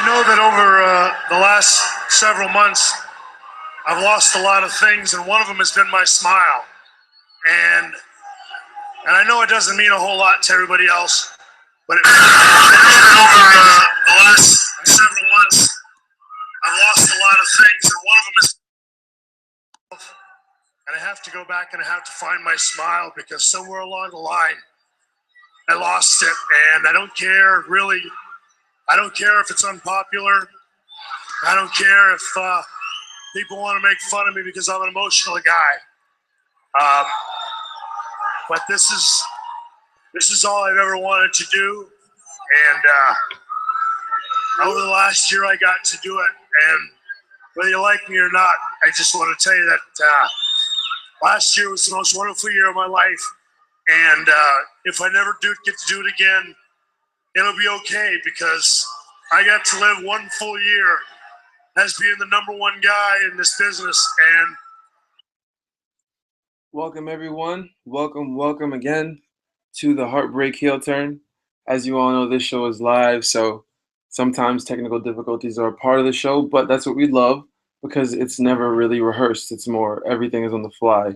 know that over the last several months, I've lost a lot of things, and one of them has been my smile. And I know it doesn't mean a whole lot to everybody else, but over the last several months, I've lost a lot of things, and one of them is, and I have to go back and I have to find my smile, because somewhere along the line, I lost it. And I don't care, really. I don't care if it's unpopular. I don't care if people want to make fun of me because I'm an emotional guy. But this is all I've ever wanted to do. And over the last year, I got to do it. And whether you like me or not, I just want to tell you that last year was the most wonderful year of my life. And if I never get to do it again, it'll be okay, because I got to live one full year as being the #1 guy in this business. And welcome, everyone. Welcome again to the Heartbreak Heel Turn. As you all know, this show is live, so sometimes technical difficulties are a part of the show, but that's what we love, because it's never really rehearsed. It's more, everything is on the fly.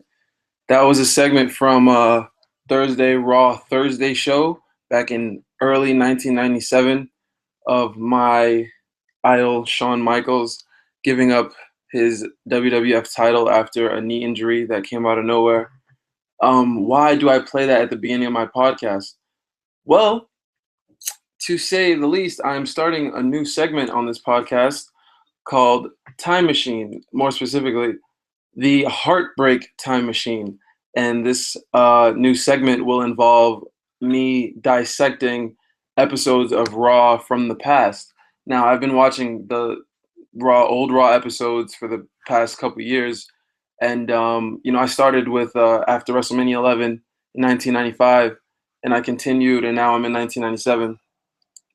That was a segment from Thursday Raw Thursday show back in early 1997 of my idol Shawn Michaels giving up his WWF title after a knee injury that came out of nowhere. Why do I play that at the beginning of my podcast? Well, to say the least, I'm starting a new segment on this podcast called Time Machine, more specifically, the Heartbreak Time Machine. And this new segment will involve me dissecting episodes of Raw from the past. Now, I've been watching the old Raw episodes for the past couple years, and I started with after WrestleMania 11 in 1995, and I continued, and now I'm in 1997.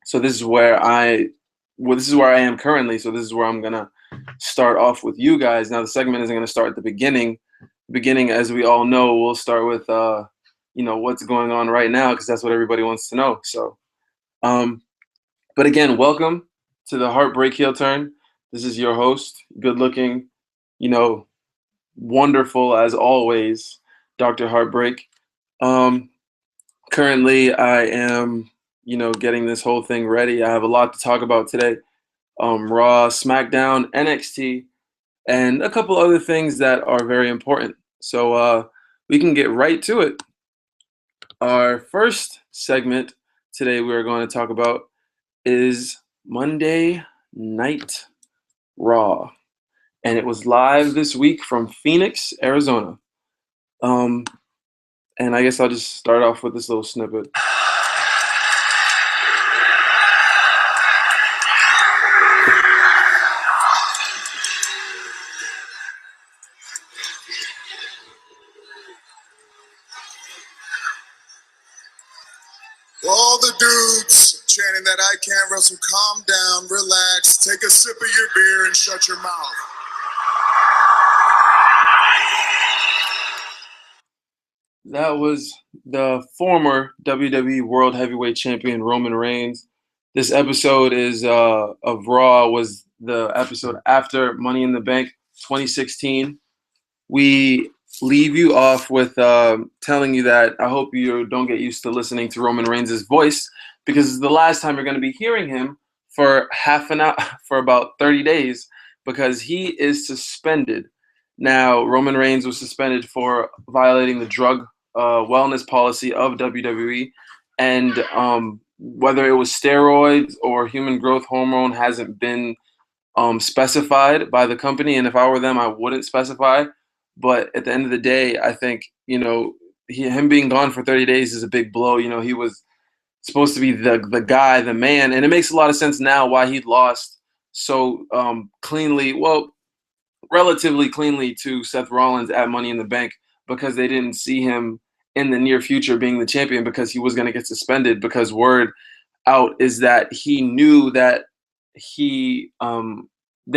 So this is where I am currently. So this is where I'm gonna start off with you guys. Now the segment isn't gonna start at the beginning. Beginning, as we all know, we'll start with what's going on right now, because that's what everybody wants to know. So, but again, welcome to the Heartbreak Heel Turn. This is your host, good-looking, wonderful as always, Dr. Heartbreak. Currently, I am, getting this whole thing ready. I have a lot to talk about today. Raw, Smackdown, NXT, and a couple other things that are very important. So we can get right to it. Our first segment today we're going to talk about is Monday Night Raw. And it was live this week from Phoenix, Arizona. And I guess I'll just start off with this little snippet. All the dudes chanting that I can't wrestle, calm down, relax, take a sip of your beer and shut your mouth. That was the former WWE World Heavyweight Champion Roman Reigns. This episode of Raw was the episode after Money in the Bank 2016. We leave you off with telling you that I hope you don't get used to listening to Roman Reigns' voice, because it's the last time you're going to be hearing him for half an hour, for about 30 days, because he is suspended. Now, Roman Reigns was suspended for violating the drug wellness policy of WWE, and whether it was steroids or human growth hormone hasn't been specified by the company, and if I were them, I wouldn't specify. But at the end of the day, I think, him being gone for 30 days is a big blow. He was supposed to be the guy, the man, and it makes a lot of sense now why he lost so cleanly, well, relatively cleanly, to Seth Rollins at Money in the Bank, because they didn't see him in the near future being the champion, because he was going to get suspended, because word out is that he knew that they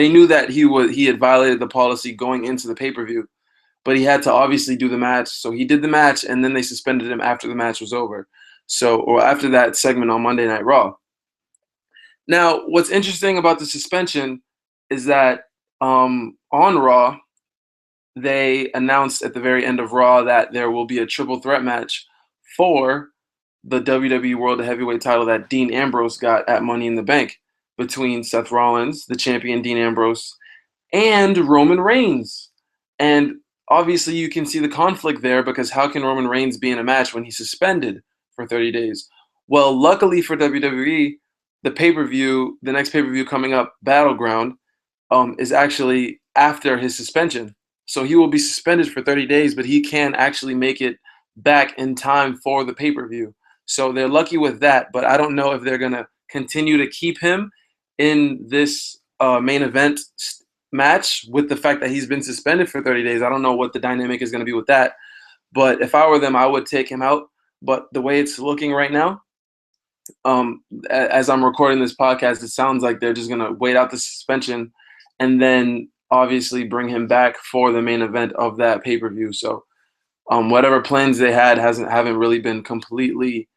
knew that he had violated the policy going into the pay-per-view. But he had to obviously do the match. So he did the match, and then they suspended him after the match was over. Or after that segment on Monday Night Raw. Now, what's interesting about the suspension is that on Raw, they announced at the very end of Raw that there will be a triple threat match for the WWE World Heavyweight title that Dean Ambrose got at Money in the Bank between Seth Rollins, the champion Dean Ambrose, and Roman Reigns. And obviously you can see the conflict there, because how can Roman Reigns be in a match when he's suspended for 30 days? Well, luckily for WWE, the pay-per-view, the next pay-per-view coming up, Battleground, is actually after his suspension. So he will be suspended for 30 days, but he can actually make it back in time for the pay-per-view. So they're lucky with that, but I don't know if they're going to continue to keep him in this main event match with the fact that he's been suspended for 30 days. I don't know what the dynamic is going to be with that. But if I were them, I would take him out. But the way it's looking right now, as I'm recording this podcast, it sounds like they're just going to wait out the suspension and then obviously bring him back for the main event of that pay-per-view. So whatever plans they had haven't really been completely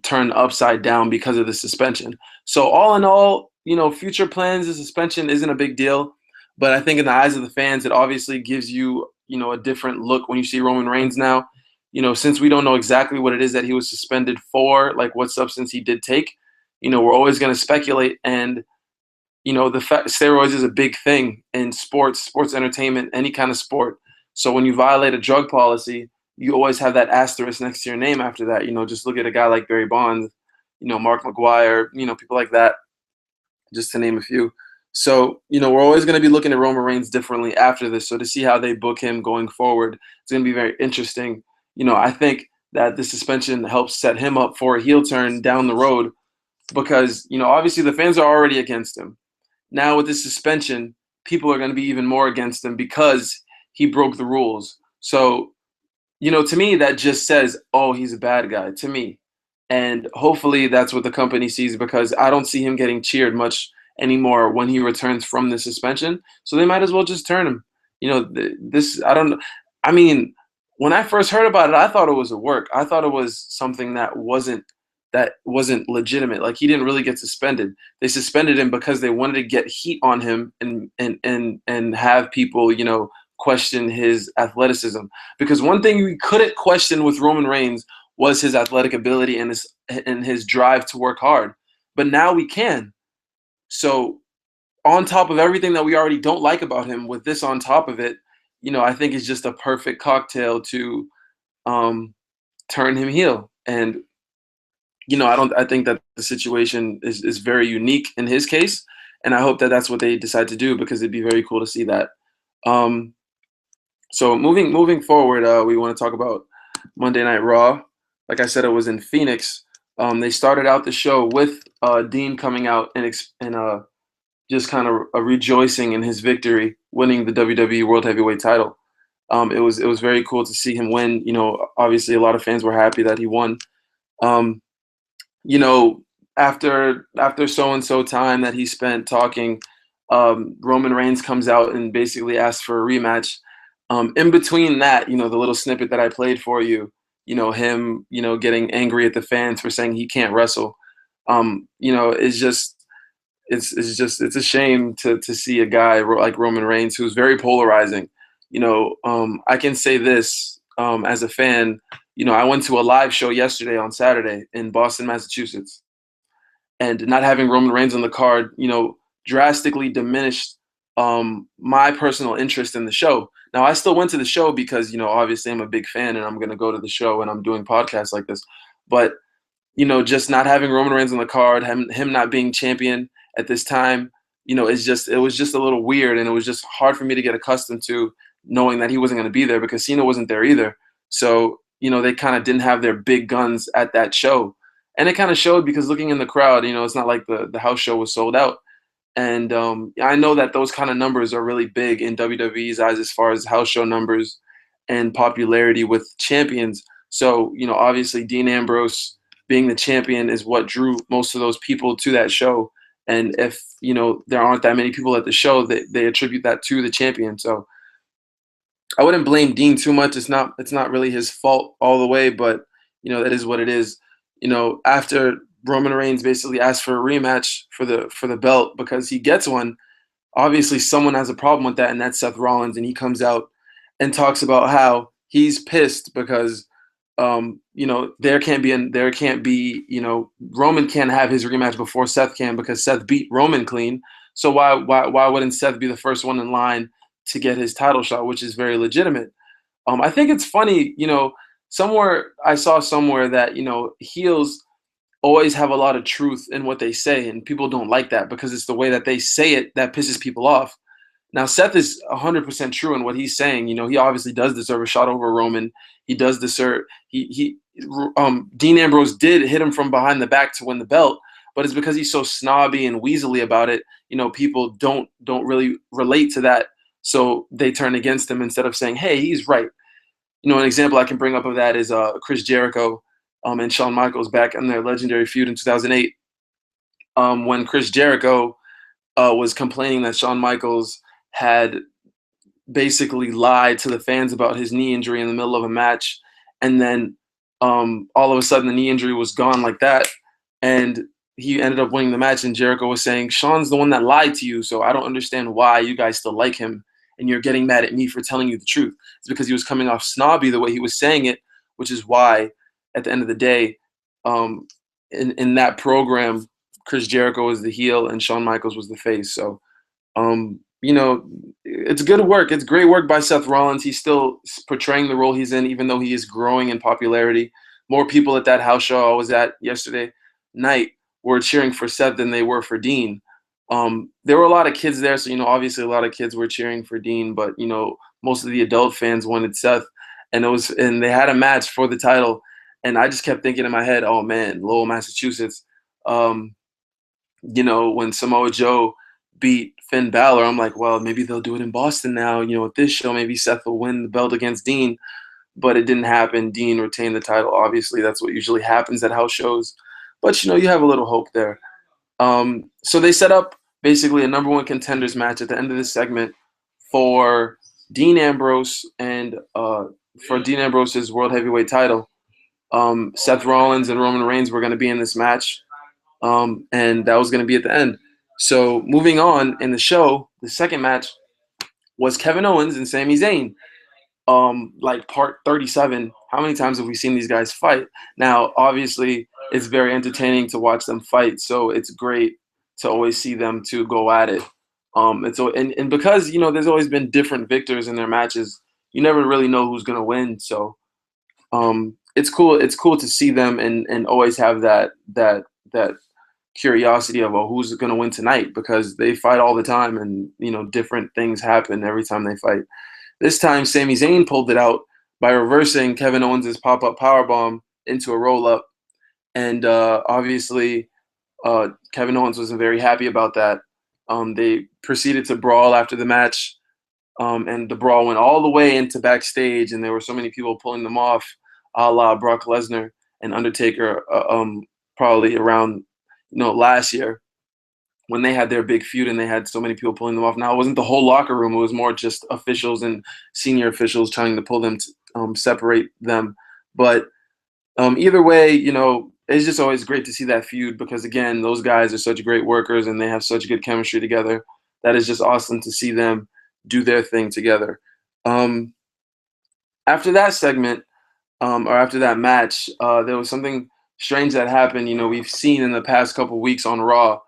turned upside down because of the suspension. So all in all, future plans, the suspension isn't a big deal. But I think in the eyes of the fans, it obviously gives you, a different look when you see Roman Reigns now. Since we don't know exactly what it is that he was suspended for, like what substance he did take, we're always going to speculate. And, the fact steroids is a big thing in sports entertainment, any kind of sport. So when you violate a drug policy, you always have that asterisk next to your name after that. Just look at a guy like Barry Bonds, Mark McGuire, people like that, just to name a few. So, we're always going to be looking at Roman Reigns differently after this. So to see how they book him going forward, it's going to be very interesting. I think that the suspension helps set him up for a heel turn down the road because, obviously the fans are already against him. Now with this suspension, people are going to be even more against him because he broke the rules. So, to me, that just says, oh, he's a bad guy to me. And hopefully that's what the company sees, because I don't see him getting cheered much anymore when he returns from the suspension. So they might as well just turn him. I mean, when I first heard about it, I thought it was a work. I thought it was something that wasn't legitimate. Like, he didn't really get suspended. They suspended him because they wanted to get heat on him and have people, question his athleticism. Because one thing we couldn't question with Roman Reigns was his athletic ability and his drive to work hard. But now we can. So on top of everything that we already don't like about him, with this on top of it, I think it's just a perfect cocktail to turn him heel. And I think that the situation is very unique in his case, and I hope that that's what they decide to do, because it'd be very cool to see that. So moving forward, we want to talk about Monday Night Raw. Like I said, it was in Phoenix. They started out the show with Dean coming out and just kind of rejoicing in his victory, winning the WWE World Heavyweight title. It was very cool to see him win. Obviously a lot of fans were happy that he won. After so-and-so time that he spent talking, Roman Reigns comes out and basically asks for a rematch. In between that, the little snippet that I played for you, him, getting angry at the fans for saying he can't wrestle. It's a shame to see a guy like Roman Reigns, who's very polarizing. I can say this as a fan. I went to a live show yesterday on Saturday in Boston, Massachusetts, and not having Roman Reigns on the card, drastically diminished my personal interest in the show. Now, I still went to the show because, obviously I'm a big fan and I'm going to go to the show and I'm doing podcasts like this. But, just not having Roman Reigns on the card, him not being champion at this time, it was just a little weird, and it was just hard for me to get accustomed to knowing that he wasn't going to be there, because Cena wasn't there either. So, they kind of didn't have their big guns at that show. And it kind of showed, because looking in the crowd, it's not like the house show was sold out. And I know that those kind of numbers are really big in WWE's eyes as far as house show numbers and popularity with champions. So, obviously Dean Ambrose being the champion is what drew most of those people to that show. And if, there aren't that many people at the show, they attribute that to the champion. So I wouldn't blame Dean too much. It's not really his fault all the way, but, that is what it is. After Roman Reigns basically asked for a rematch for the belt because he gets one. Obviously, someone has a problem with that, and that's Seth Rollins, and he comes out and talks about how he's pissed because there can't be Roman can't have his rematch before Seth can because Seth beat Roman clean. So why wouldn't Seth be the first one in line to get his title shot, which is very legitimate. I think it's funny, somewhere I saw somewhere that, heels always have a lot of truth in what they say, and people don't like that because it's the way that they say it that pisses people off. Now, Seth is 100% true in what he's saying. He obviously does deserve a shot over Roman. He does deserve Dean Ambrose did hit him from behind the back to win the belt, but it's because he's so snobby and weaselly about it. People don't really relate to that, so they turn against him instead of saying, "Hey, he's right." An example I can bring up of that is Chris Jericho and Shawn Michaels back in their legendary feud in 2008, when Chris Jericho was complaining that Shawn Michaels had basically lied to the fans about his knee injury in the middle of a match, and then all of a sudden the knee injury was gone like that, and he ended up winning the match, and Jericho was saying, "Shawn's the one that lied to you, so I don't understand why you guys still like him, and you're getting mad at me for telling you the truth." It's because he was coming off snobby the way he was saying it, which is why, at the end of the day, in that program, Chris Jericho was the heel and Shawn Michaels was the face. So, it's good work. It's great work by Seth Rollins. He's still portraying the role he's in, even though he is growing in popularity. More people at that house show I was at yesterday night were cheering for Seth than they were for Dean. There were a lot of kids there, so obviously a lot of kids were cheering for Dean, but most of the adult fans wanted Seth, and they had a match for the title, and I just kept thinking in my head, oh man, Lowell, Massachusetts, when Samoa Joe beat Finn Balor, I'm like, well, maybe they'll do it in Boston now. At this show, maybe Seth will win the belt against Dean, but it didn't happen. Dean retained the title. Obviously, that's what usually happens at house shows, but you have a little hope there. So they set up basically a number one contenders match at the end of this segment for Dean Ambrose and for Dean Ambrose's world heavyweight title. Seth Rollins and Roman Reigns were going to be in this match, and that was going to be at the end. So moving on in the show, the second match was Kevin Owens and Sami Zayn. Like part 37. How many times have we seen these guys fight? Now, obviously, it's very entertaining to watch them fight, so it's great to always see them to go at it. And because there's always been different victors in their matches, you never really know who's gonna win. So it's cool. It's cool to see them and always have that curiosity of who's gonna win tonight, because they fight all the time, and different things happen every time they fight. This time, Sami Zayn pulled it out by reversing Kevin Owens' pop-up powerbomb into a roll-up. And obviously, Kevin Owens wasn't very happy about that. They proceeded to brawl after the match, and the brawl went all the way into backstage, and there were so many people pulling them off, a la Brock Lesnar and Undertaker, probably around last year, when they had their big feud and they had so many people pulling them off. Now, it wasn't the whole locker room. It was more just officials and senior officials trying to pull them, separate them. But either way, it's just always great to see that feud because, again, those guys are such great workers and they have such good chemistry together. That is just awesome to see them do their thing together. After that segment, or after that match, there was something strange that happened. We've seen in the past couple weeks on Raw,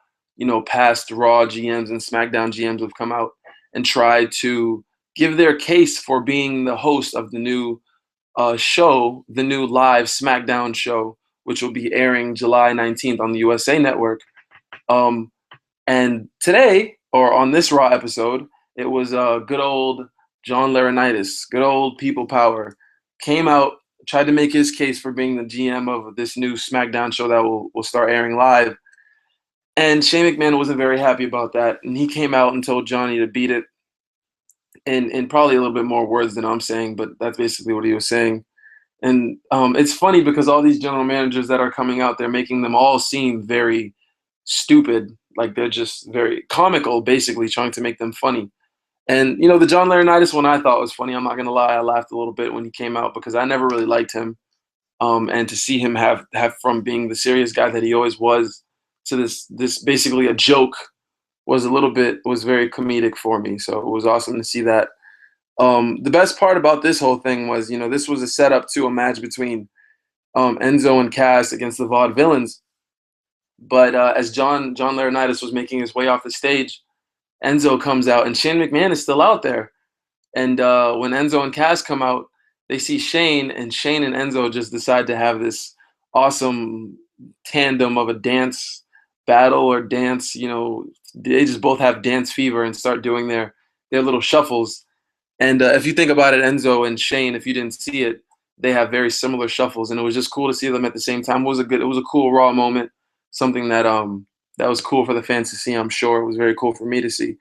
past Raw GMs and SmackDown GMs have come out and tried to give their case for being the host of the new show, the new live Smackdown show, which will be airing July 19th on the USA Network. And today, or on this Raw episode, it was good old John Laurinaitis, good old people power, came out, tried to make his case for being the GM of this new SmackDown show that will start airing live. And Shane McMahon wasn't very happy about that. And he came out and told Johnny to beat it in probably a little bit more words than I'm saying, but that's basically what he was saying. And it's funny because all these general managers that are coming out, they're making them all seem very stupid. Like they're just very comical, basically trying to make them funny. And, the John Laurinaitis one I thought was funny. I'm not going to lie. I laughed a little bit when he came out because I never really liked him. and to see him have from being the serious guy that he always was to this basically a joke was very comedic for me. So it was awesome to see that. The best part about this whole thing was, this was a setup to a match between Enzo and Cass against the Vaudevillains. But as John Laurinaitis was making his way off the stage, Enzo comes out, and Shane McMahon is still out there. And when Enzo and Cass come out, they see Shane, and Enzo just decide to have this awesome tandem of a dance battle or dance. They just both have dance fever and start doing their little shuffles. And if you think about it, Enzo and Shane, if you didn't see it, they have very similar shuffles, and it was just cool to see them at the same time. It was a cool Raw moment, something that was cool for the fans to see. I'm sure it was very cool for me to see.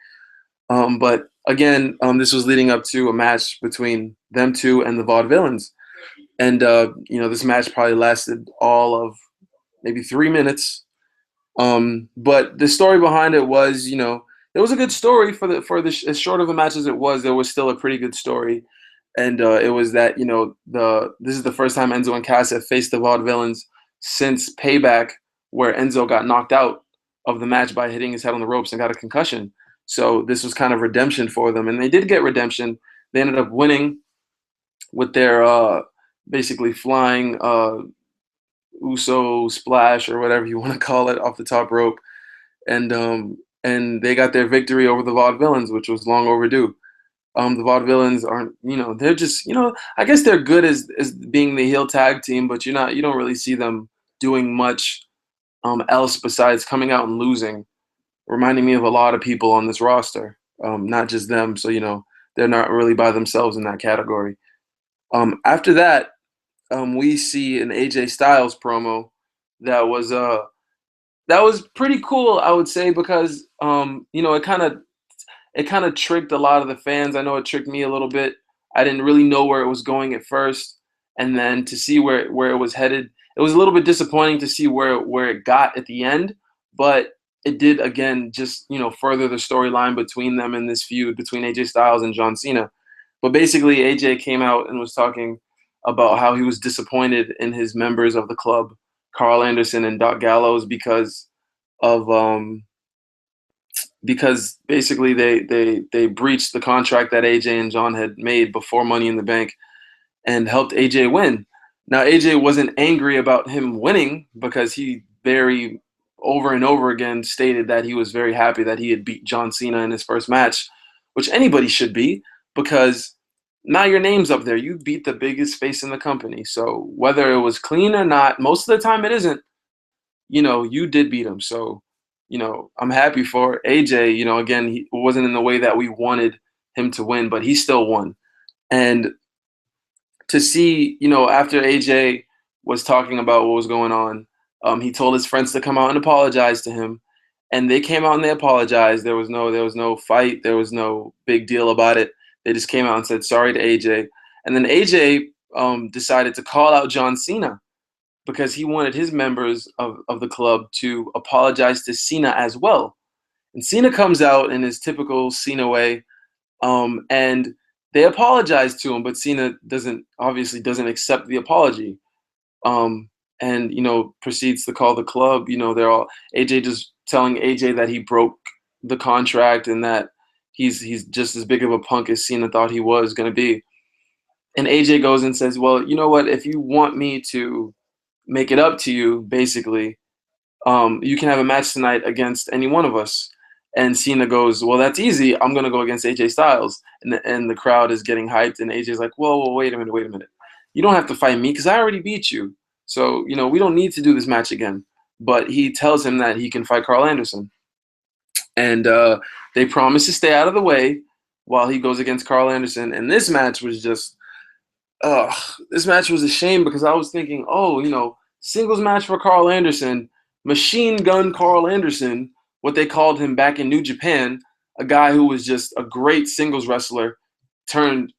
But again, this was leading up to a match between them two and the Vaudevillains, and this match probably lasted all of maybe 3 minutes. But the story behind it was, it was a good story for the as short of a match as it was. There was still a pretty good story. And it was that, this is the first time Enzo and Cass have faced the Vaudevillains since Payback, where Enzo got knocked out of the match by hitting his head on the ropes and got a concussion. So this was kind of redemption for them. And they did get redemption. They ended up winning with their basically flying Uso splash, or whatever you want to call it, off the top rope. And they got their victory over the Vaudevillains, which was long overdue. The Vaudevillains aren't, they're just, I guess they're good as being the heel tag team, but you don't really see them doing much else besides coming out and losing, reminding me of a lot of people on this roster, not just them. So, they're not really by themselves in that category. After that, we see an AJ Styles promo that was pretty cool, I would say, because, it kind of tricked a lot of the fans. I know it tricked me a little bit. I didn't really know where it was going at first. And then to see where it was headed, it was a little bit disappointing to see where it got at the end. But it did, again, just, further the storyline between them in this feud between AJ Styles and John Cena. But basically, AJ came out and was talking about how he was disappointed in his members of the club, Carl Anderson and Doc Gallows, because basically they breached the contract that AJ and John had made before Money in the Bank and helped AJ win. Now, AJ wasn't angry about him winning because he very over and over again stated that he was very happy that he had beat John Cena in his first match, which anybody should be, because now your name's up there. You beat the biggest face in the company. So whether it was clean or not, most of the time it isn't, you did beat him. So, I'm happy for AJ. Again, he wasn't in the way that we wanted him to win, but he still won. And to see, after AJ was talking about what was going on, he told his friends to come out and apologize to him. And they came out and they apologized. There was no fight. There was no big deal about it. They just came out and said sorry to AJ. And then AJ decided to call out John Cena, because he wanted his members of the club to apologize to Cena as well. And Cena comes out in his typical Cena way, and they apologize to him, but Cena obviously doesn't accept the apology, and proceeds to call the club. They're all AJ just telling AJ that he broke the contract and that he's just as big of a punk as Cena thought he was going to be. And AJ goes and says, well, you know what, if you want me to make it up to you, basically, you can have a match tonight against any one of us. And Cena goes, well, that's easy. I'm going to go against AJ Styles. And the crowd is getting hyped. And AJ's like, whoa, wait a minute. You don't have to fight me because I already beat you. So, we don't need to do this match again. But he tells him that he can fight Carl Anderson. And they promise to stay out of the way while he goes against Carl Anderson. And this match was just, this match was a shame, because I was thinking, singles match for Carl Anderson, Machine Gun Carl Anderson, what they called him back in New Japan, a guy who was just a great singles wrestler turned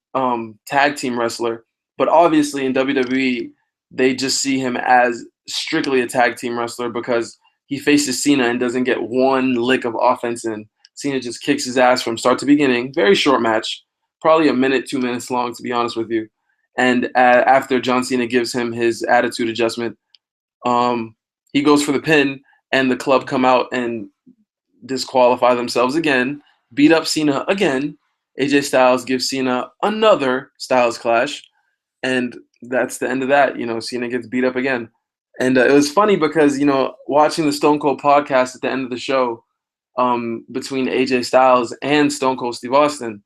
tag team wrestler. But obviously in WWE, they just see him as strictly a tag team wrestler because he faces Cena and doesn't get one lick of offense in. Cena just kicks his ass from start to beginning. Very short match, probably a minute, 2 minutes long, to be honest with you. And after John Cena gives him his attitude adjustment, he goes for the pin, and the club come out and disqualify themselves again, beat up Cena again. AJ Styles gives Cena another Styles Clash, and that's the end of that. Cena gets beat up again. And it was funny because, watching the Stone Cold podcast at the end of the show, between AJ Styles and Stone Cold Steve Austin,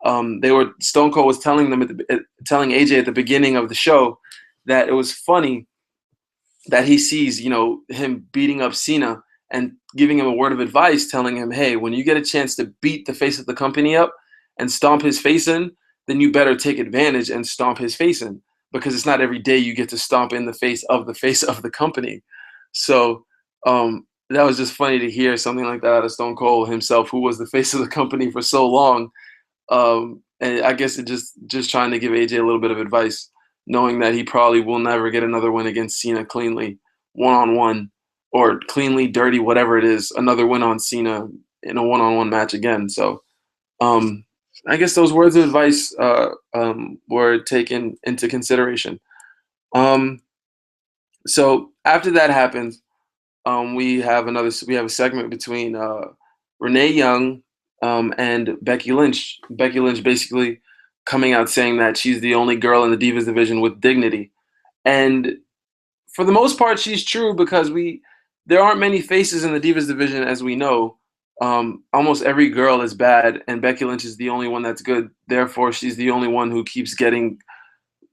Stone Cold was telling AJ at the beginning of the show that it was funny that he sees, him beating up Cena and giving him a word of advice, telling him, hey, when you get a chance to beat the face of the company up and stomp his face in, then you better take advantage and stomp his face in, because it's not every day you get to stomp in the face of the company. So that was just funny to hear something like that out of Stone Cold himself, who was the face of the company for so long. And I guess it just trying to give AJ a little bit of advice, knowing that he probably will never get another win against Cena cleanly, one-on-one, or cleanly, dirty, whatever it is, another win on Cena in a one-on-one match again. So I guess those words of advice were taken into consideration. So after that happens, we have a segment between Renee Young and Becky Lynch. Becky Lynch basically coming out saying that she's the only girl in the Divas division with dignity. And for the most part, she's true, because there aren't many faces in the Divas division, as we know. Almost every girl is bad, and Becky Lynch is the only one that's good. Therefore, she's the only one who keeps getting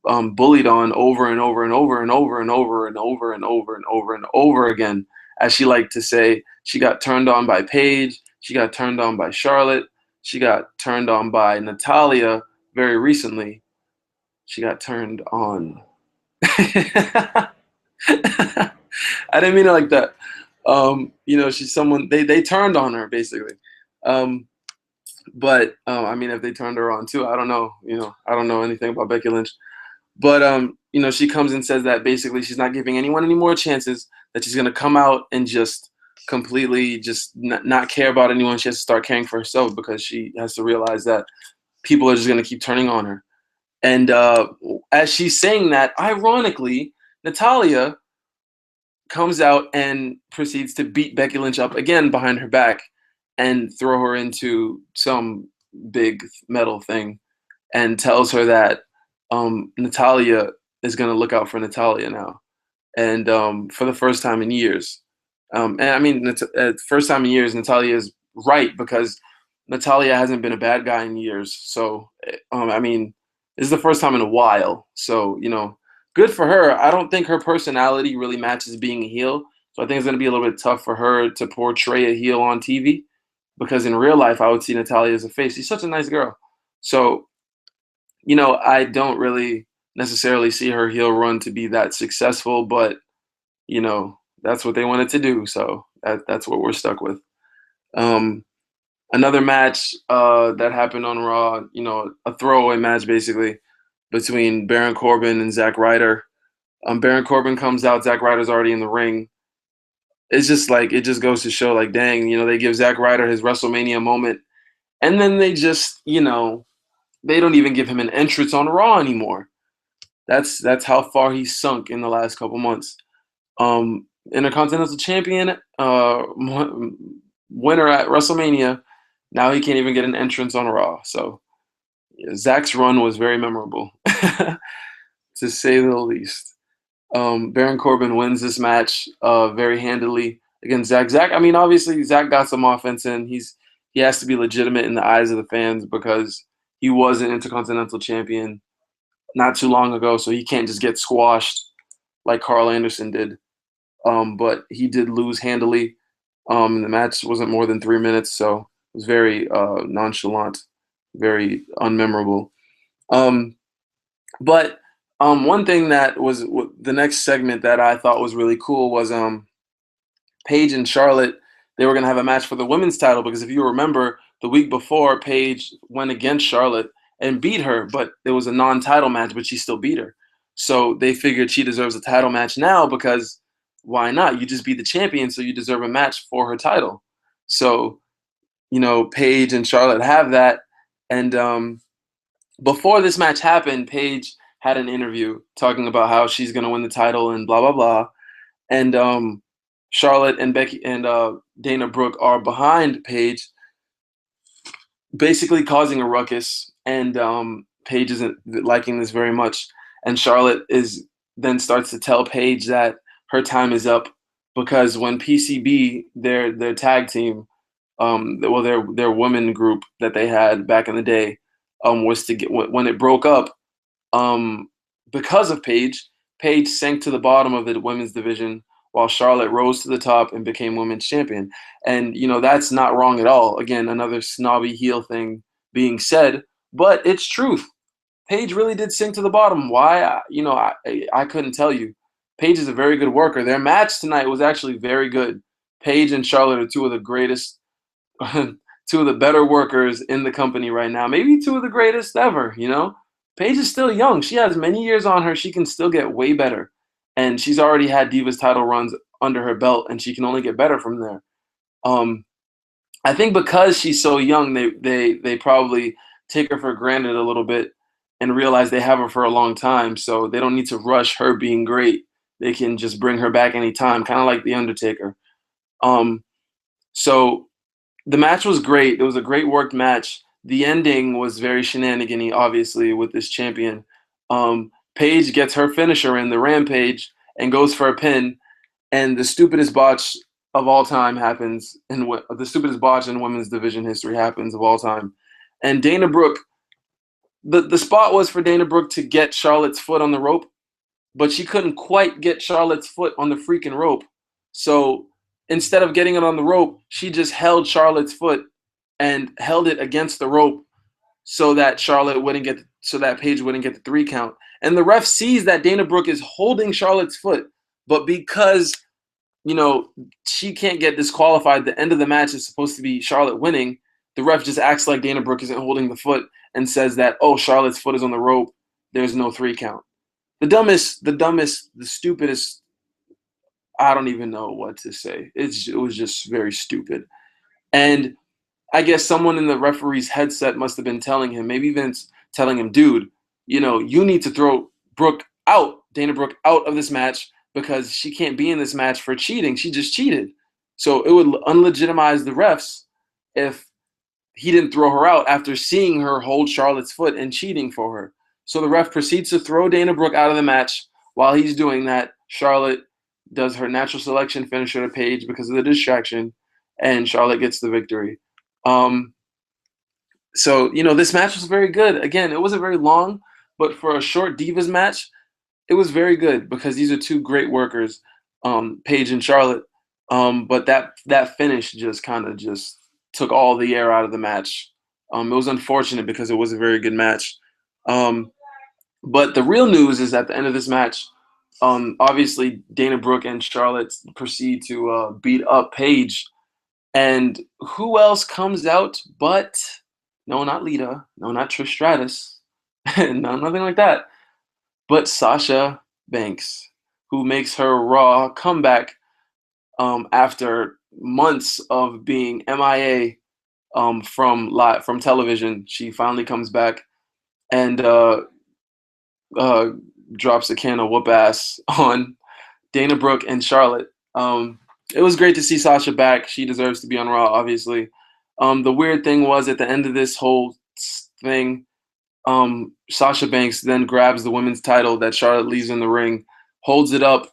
bullied on over and over and over and over and over and over and over and over and over again. As she liked to say, she got turned on by Paige, she got turned on by Charlotte, she got turned on by Natalya very recently. She got turned on. I didn't mean it like that. She's someone they turned on her basically. But I mean, if they turned her on too, I don't know. I don't know anything about Becky Lynch. But she comes and says that basically she's not giving anyone any more chances, that she's gonna come out and just completely just not care about anyone. She has to start caring for herself, because she has to realize that people are just gonna keep turning on her. And as she's saying that, ironically, Natalya comes out and proceeds to beat Becky Lynch up again behind her back and throw her into some big metal thing, and tells her that Natalya is going to look out for Natalya now. And for the first time in years. And I mean, first time in years, Natalya is right, because Natalya hasn't been a bad guy in years. So, I mean, this is the first time in a while. So, good for her. I don't think her personality really matches being a heel. So I think it's going to be a little bit tough for her to portray a heel on TV, because in real life, I would see Natalya as a face. She's such a nice girl. So, I don't really necessarily see her heel run to be that successful, but, that's what they wanted to do. So that's what we're stuck with. Another match that happened on Raw, a throwaway match basically between Baron Corbin and Zack Ryder. Baron Corbin comes out, Zack Ryder's already in the ring. It's just like, it just goes to show, like, dang, they give Zack Ryder his WrestleMania moment, and then they just, they don't even give him an entrance on Raw anymore. That's how far he's sunk in the last couple months. Intercontinental Champion, winner at WrestleMania. Now he can't even get an entrance on Raw. So Zack's run was very memorable, to say the least. Baron Corbin wins this match very handily against Zack. Zack, I mean, obviously Zack got some offense in. He has to be legitimate in the eyes of the fans, because he was an Intercontinental Champion not too long ago, so he can't just get squashed like Carl Anderson did. But he did lose handily. The match wasn't more than 3 minutes, so it was very nonchalant, very unmemorable. But one thing that was the next segment that I thought was really cool was Paige and Charlotte. They were going to have a match for the women's title, because if you remember, the week before, Paige went against Charlotte and beat her, but it was a non-title match, but she still beat her. So they figured she deserves a title match now, because why not? You just beat the champion, so you deserve a match for her title. So, Paige and Charlotte have that. And before this match happened, Paige had an interview talking about how she's going to win the title and blah, blah, blah. And Charlotte and Becky and Dana Brooke are behind Paige, basically causing a ruckus. And Paige isn't liking this very much. And Charlotte then starts to tell Paige that her time is up, because when PCB, their tag team, their women group that they had back in the day, was to get, when it broke up, because of Paige sank to the bottom of the women's division, while Charlotte rose to the top and became women's champion. And that's not wrong at all. Again, another snobby heel thing being said, but it's truth. Paige really did sink to the bottom. Why? I couldn't tell you. Paige is a very good worker. Their match tonight was actually very good. Paige and Charlotte are two of the greatest, two of the better workers in the company right now. Maybe two of the greatest ever, Paige is still young. She has many years on her. She can still get way better. And she's already had Divas title runs under her belt, and she can only get better from there. I think because she's so young, they probably take her for granted a little bit and realize they have her for a long time, so they don't need to rush her being great. They can just bring her back anytime, kind of like The Undertaker. So the match was great. It was a great worked match. The ending was very shenanigan-y, obviously, with this champion. Paige gets her finisher in the Rampage and goes for a pin, and the stupidest botch of all time happens, the stupidest botch in women's division history happens of all time. And Dana Brooke, the spot was for Dana Brooke to get Charlotte's foot on the rope, but she couldn't quite get Charlotte's foot on the freaking rope. So instead of getting it on the rope, she just held Charlotte's foot and held it against the rope so that Paige wouldn't get the 3 count. And the ref sees that Dana Brooke is holding Charlotte's foot, but because she can't get disqualified, the end of the match is supposed to be Charlotte winning. The ref just acts like Dana Brooke isn't holding the foot and says that, oh, Charlotte's foot is on the rope, there's no 3 count. The stupidest, I don't even know what to say. It was just very stupid. And I guess someone in the referee's headset must have been telling him, maybe Vince telling him, dude, you need to throw Dana Brooke out of this match, because she can't be in this match for cheating. She just cheated. So it would unlegitimize the refs if he didn't throw her out after seeing her hold Charlotte's foot and cheating for her. So the ref proceeds to throw Dana Brooke out of the match. While he's doing that, Charlotte does her natural selection finisher to Paige because of the distraction, and Charlotte gets the victory. So, this match was very good. Again, it wasn't very long, but for a short Divas match, it was very good because these are two great workers, Paige and Charlotte. But that finish just kind of just took all the air out of the match. It was unfortunate because it was a very good match. But the real news is at the end of this match, obviously Dana Brooke and Charlotte proceed to beat up Paige. And who else comes out but, no, not Lita, no, not Trish Stratus, no, nothing like that, but Sasha Banks, who makes her Raw comeback after months of being MIA from television. She finally comes back and drops a can of whoop ass on Dana Brooke and Charlotte. It was great to see Sasha back. She deserves to be on Raw, obviously. The weird thing was at the end of this whole thing, Sasha Banks then grabs the women's title that Charlotte leaves in the ring, holds it up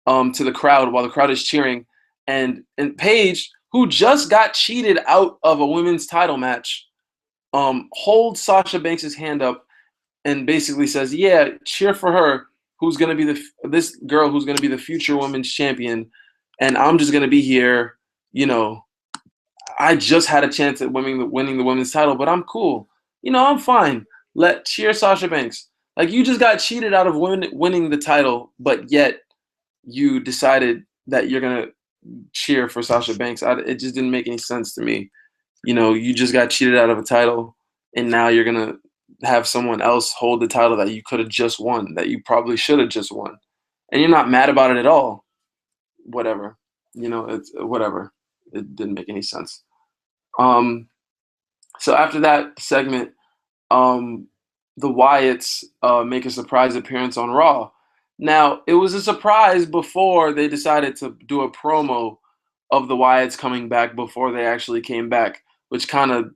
to the crowd while the crowd is cheering. And Paige, who just got cheated out of a women's title match, holds Sasha Banks' hand up and basically says, yeah, cheer for her, who's going to be this girl who's going to be the future women's champion. And I'm just going to be here, I just had a chance at winning the women's title, but I'm cool. I'm fine. Cheer Sasha Banks. Like, you just got cheated out of winning the title, but yet you decided that you're going to cheer for Sasha Banks. It just didn't make any sense to me. You just got cheated out of a title, and now you're going to have someone else hold the title that you could have just won, that you probably should have just won. And you're not mad about it at all. Whatever. It's whatever. It didn't make any sense. So after that segment, the Wyatts make a surprise appearance on Raw. Now, it was a surprise before they decided to do a promo of the Wyatts coming back before they actually came back, which kind of,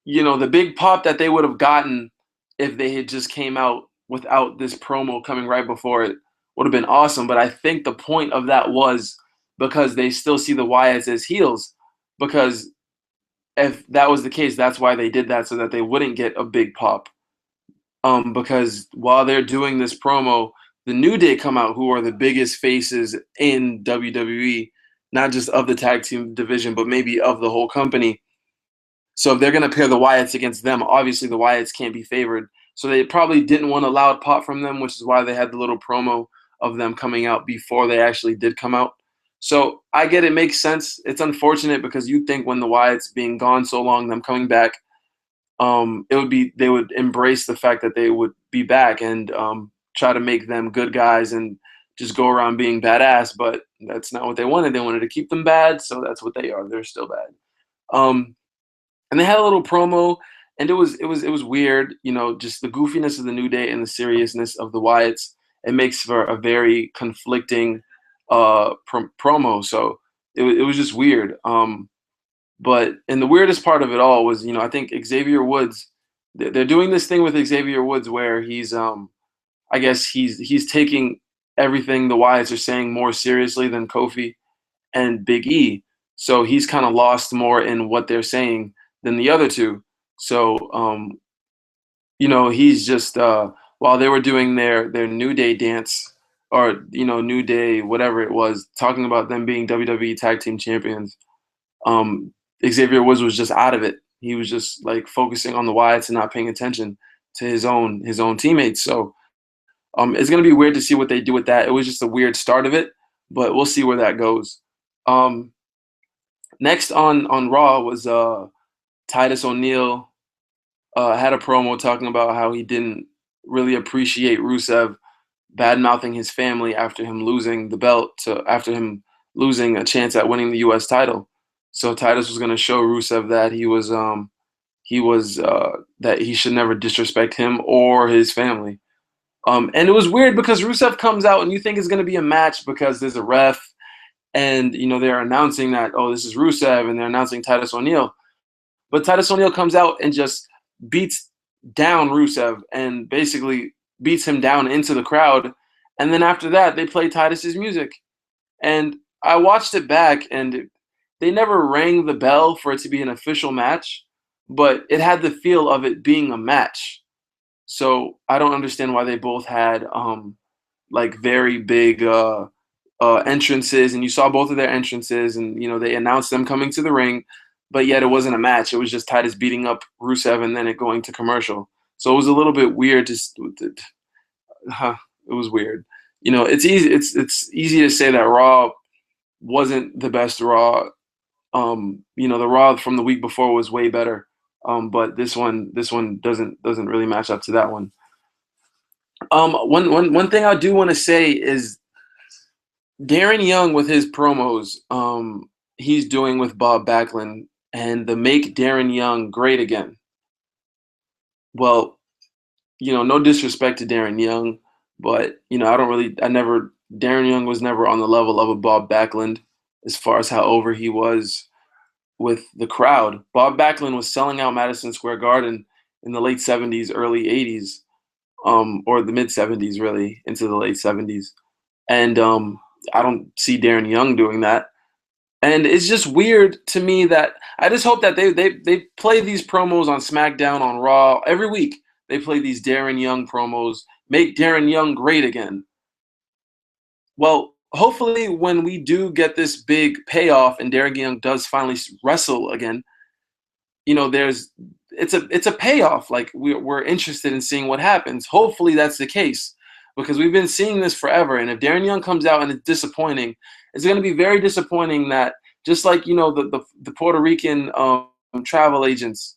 the big pop that they would have gotten if they had just came out without this promo coming right before it would have been awesome. But I think the point of that was because they still see the Wyatts as heels. Because if that was the case, that's why they did that, so that they wouldn't get a big pop. Because while they're doing this promo, the New Day come out, who are the biggest faces in WWE, not just of the tag team division, but maybe of the whole company. So if they're going to pair the Wyatts against them, obviously the Wyatts can't be favored. So they probably didn't want a loud pop from them, which is why they had the little promo of them coming out before they actually did come out. So I get it, makes sense. It's unfortunate because you'd think when the Wyatts being gone so long, them coming back, they would embrace the fact that they would be back and try to make them good guys and just go around being badass. But that's not what they wanted. They wanted to keep them bad, so that's what they are. They're still bad. And they had a little promo, and it was weird, just the goofiness of the New Day and the seriousness of the Wyatts. It makes for a very conflicting promo. So it was just weird. And the weirdest part of it all was, I think Xavier Woods, they're doing this thing with Xavier Woods where he's, I guess he's taking everything the Wyatts are saying more seriously than Kofi and Big E. So he's kind of lost more in what they're saying than the other two. So, he's just, while they were doing their New Day dance or, New Day, whatever it was, talking about them being WWE Tag Team Champions, Xavier Woods was just out of it. He was just like focusing on the Wyatts and not paying attention to his own teammates. So it's going to be weird to see what they do with that. It was just a weird start of it, but we'll see where that goes. Next on Raw was Titus O'Neil had a promo talking about how he didn't really appreciate Rusev bad-mouthing his family after him losing the belt, after him losing a chance at winning the U.S. title. So Titus was going to show Rusev that that he should never disrespect him or his family. And it was weird because Rusev comes out and you think it's going to be a match because there's a ref and, they're announcing that, oh, this is Rusev, and they're announcing Titus O'Neil. But Titus O'Neil comes out and just beats down Rusev and basically beats him down into the crowd. And then after that, they play Titus's music. And I watched it back, and they never rang the bell for it to be an official match, but it had the feel of it being a match. So I don't understand why they both had very big entrances, and you saw both of their entrances, and they announced them coming to the ring, but yet it wasn't a match. It was just Titus beating up Rusev and then it going to commercial. So it was a little bit weird. It was weird. It's easy. It's easy to say that Raw wasn't the best Raw. The Raw from the week before was way better. But this one doesn't really match up to that one. One thing I do want to say is Darren Young with his promos, he's doing with Bob Backlund and the Make Darren Young Great Again. Well, no disrespect to Darren Young, but Darren Young was never on the level of a Bob Backlund as far as how over he was with the crowd. Bob Backlund was selling out Madison Square Garden in the late 70s, early 80s, or the mid 70s, really, into the late 70s. And I don't see Darren Young doing that. And it's just weird to me that I just hope that they play these promos on SmackDown, on Raw. Every week they play these Darren Young promos, Make Darren Young Great Again. Well, hopefully when we do get this big payoff and Darren Young does finally wrestle again, it's a payoff. Like we're interested in seeing what happens. Hopefully that's the case, because we've been seeing this forever. And if Darren Young comes out and it's disappointing, it's going to be very disappointing that just like, the Puerto Rican travel agents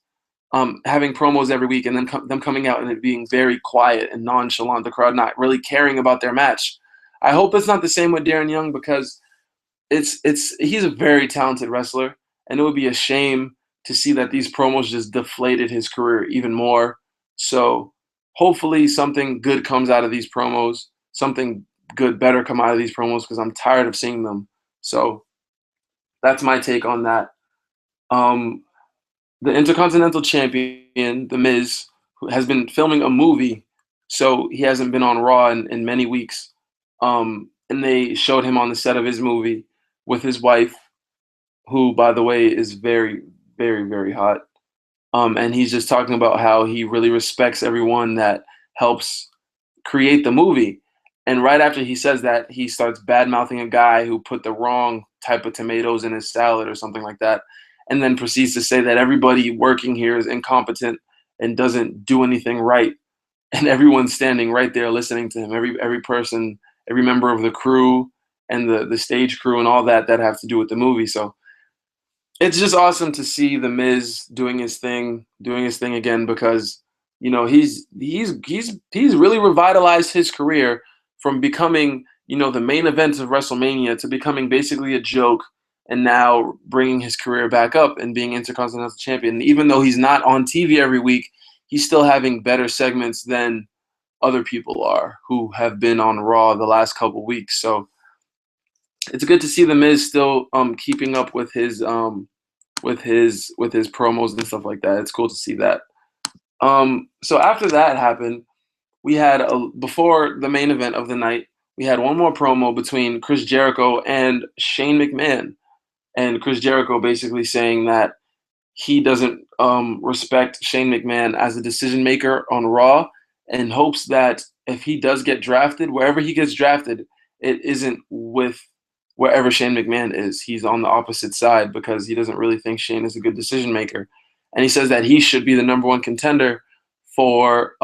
having promos every week and then them coming out and it being very quiet and nonchalant, the crowd not really caring about their match. I hope it's not the same with Darren Young, because he's a very talented wrestler, and it would be a shame to see that these promos just deflated his career even more. So hopefully something good comes out of these promos. Something good better come out of these promos because I'm tired of seeing them. So that's my take on that. The Intercontinental Champion, The Miz, who has been filming a movie, so he hasn't been on Raw in many weeks. And they showed him on the set of his movie with his wife, who, by the way, is very, very, very hot. And he's just talking about how he really respects everyone that helps create the movie. And right after he says that, he starts bad-mouthing a guy who put the wrong type of tomatoes in his salad or something like that, and then proceeds to say that everybody working here is incompetent and doesn't do anything right. And everyone's standing right there listening to him. Every person, every member of the crew and the stage crew and all that have to do with the movie. So it's just awesome to see The Miz doing his thing again, because he's really revitalized his career from becoming the main event of WrestleMania to becoming basically a joke, and now bringing his career back up and being Intercontinental Champion. And even though he's not on TV every week, he's still having better segments than other people are who have been on Raw the last couple weeks. So it's good to see The Miz still keeping up with his promos and stuff like that. It's cool to see that. So after that happened, we had before the main event of the night, we had one more promo between Chris Jericho and Shane McMahon, and Chris Jericho basically saying that he doesn't respect Shane McMahon as a decision maker on Raw, and hopes that if he does get drafted, wherever he gets drafted, it isn't with wherever Shane McMahon is. He's on the opposite side because he doesn't really think Shane is a good decision maker. And he says that he should be the number one contender for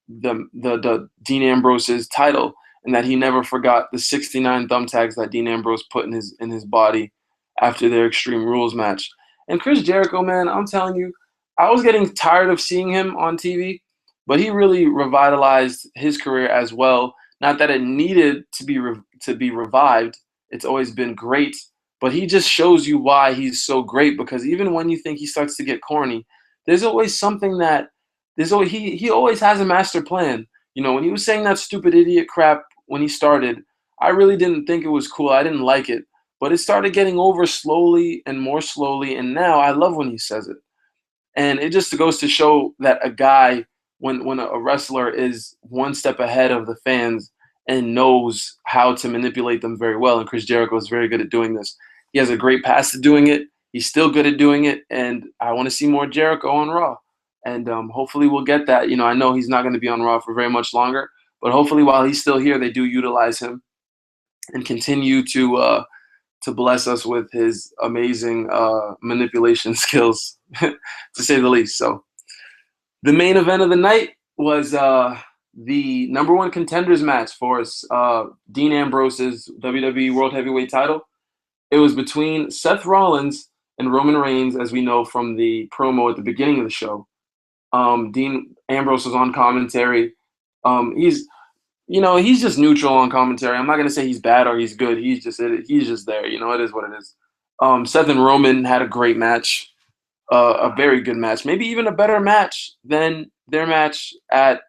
the Dean Ambrose's title, and that he never forgot the 69 thumbtacks that Dean Ambrose put in his body after their Extreme Rules match. And Chris Jericho, man, I'm telling you, I was getting tired of seeing him on TV, but he really revitalized his career as well. Not that it needed to be revived. It's always been great, but he just shows you why he's so great, because even when you think he starts to get corny, there's always something that he always has a master plan. When he was saying that stupid idiot crap when he started, I really didn't think it was cool. I didn't like it, but it started getting over slowly and more slowly, and now I love when he says it. And it just goes to show that a guy, when a wrestler is one step ahead of the fans and knows how to manipulate them very well, and Chris Jericho is very good at doing this. He has a great pass to doing it. He's still good at doing it, and I want to see more Jericho on Raw. And hopefully we'll get that. I know he's not going to be on Raw for very much longer, but hopefully while he's still here, they do utilize him and continue to bless us with his amazing manipulation skills, to say the least. So the main event of the night was the number one contenders match for Dean Ambrose's WWE World Heavyweight title. It was between Seth Rollins and Roman Reigns, as we know from the promo at the beginning of the show. Dean Ambrose was on commentary. He's just neutral on commentary. I'm not gonna say he's bad or he's good. He's just there. It is what it is. Seth and Roman had a great match, a very good match, maybe even a better match than their match at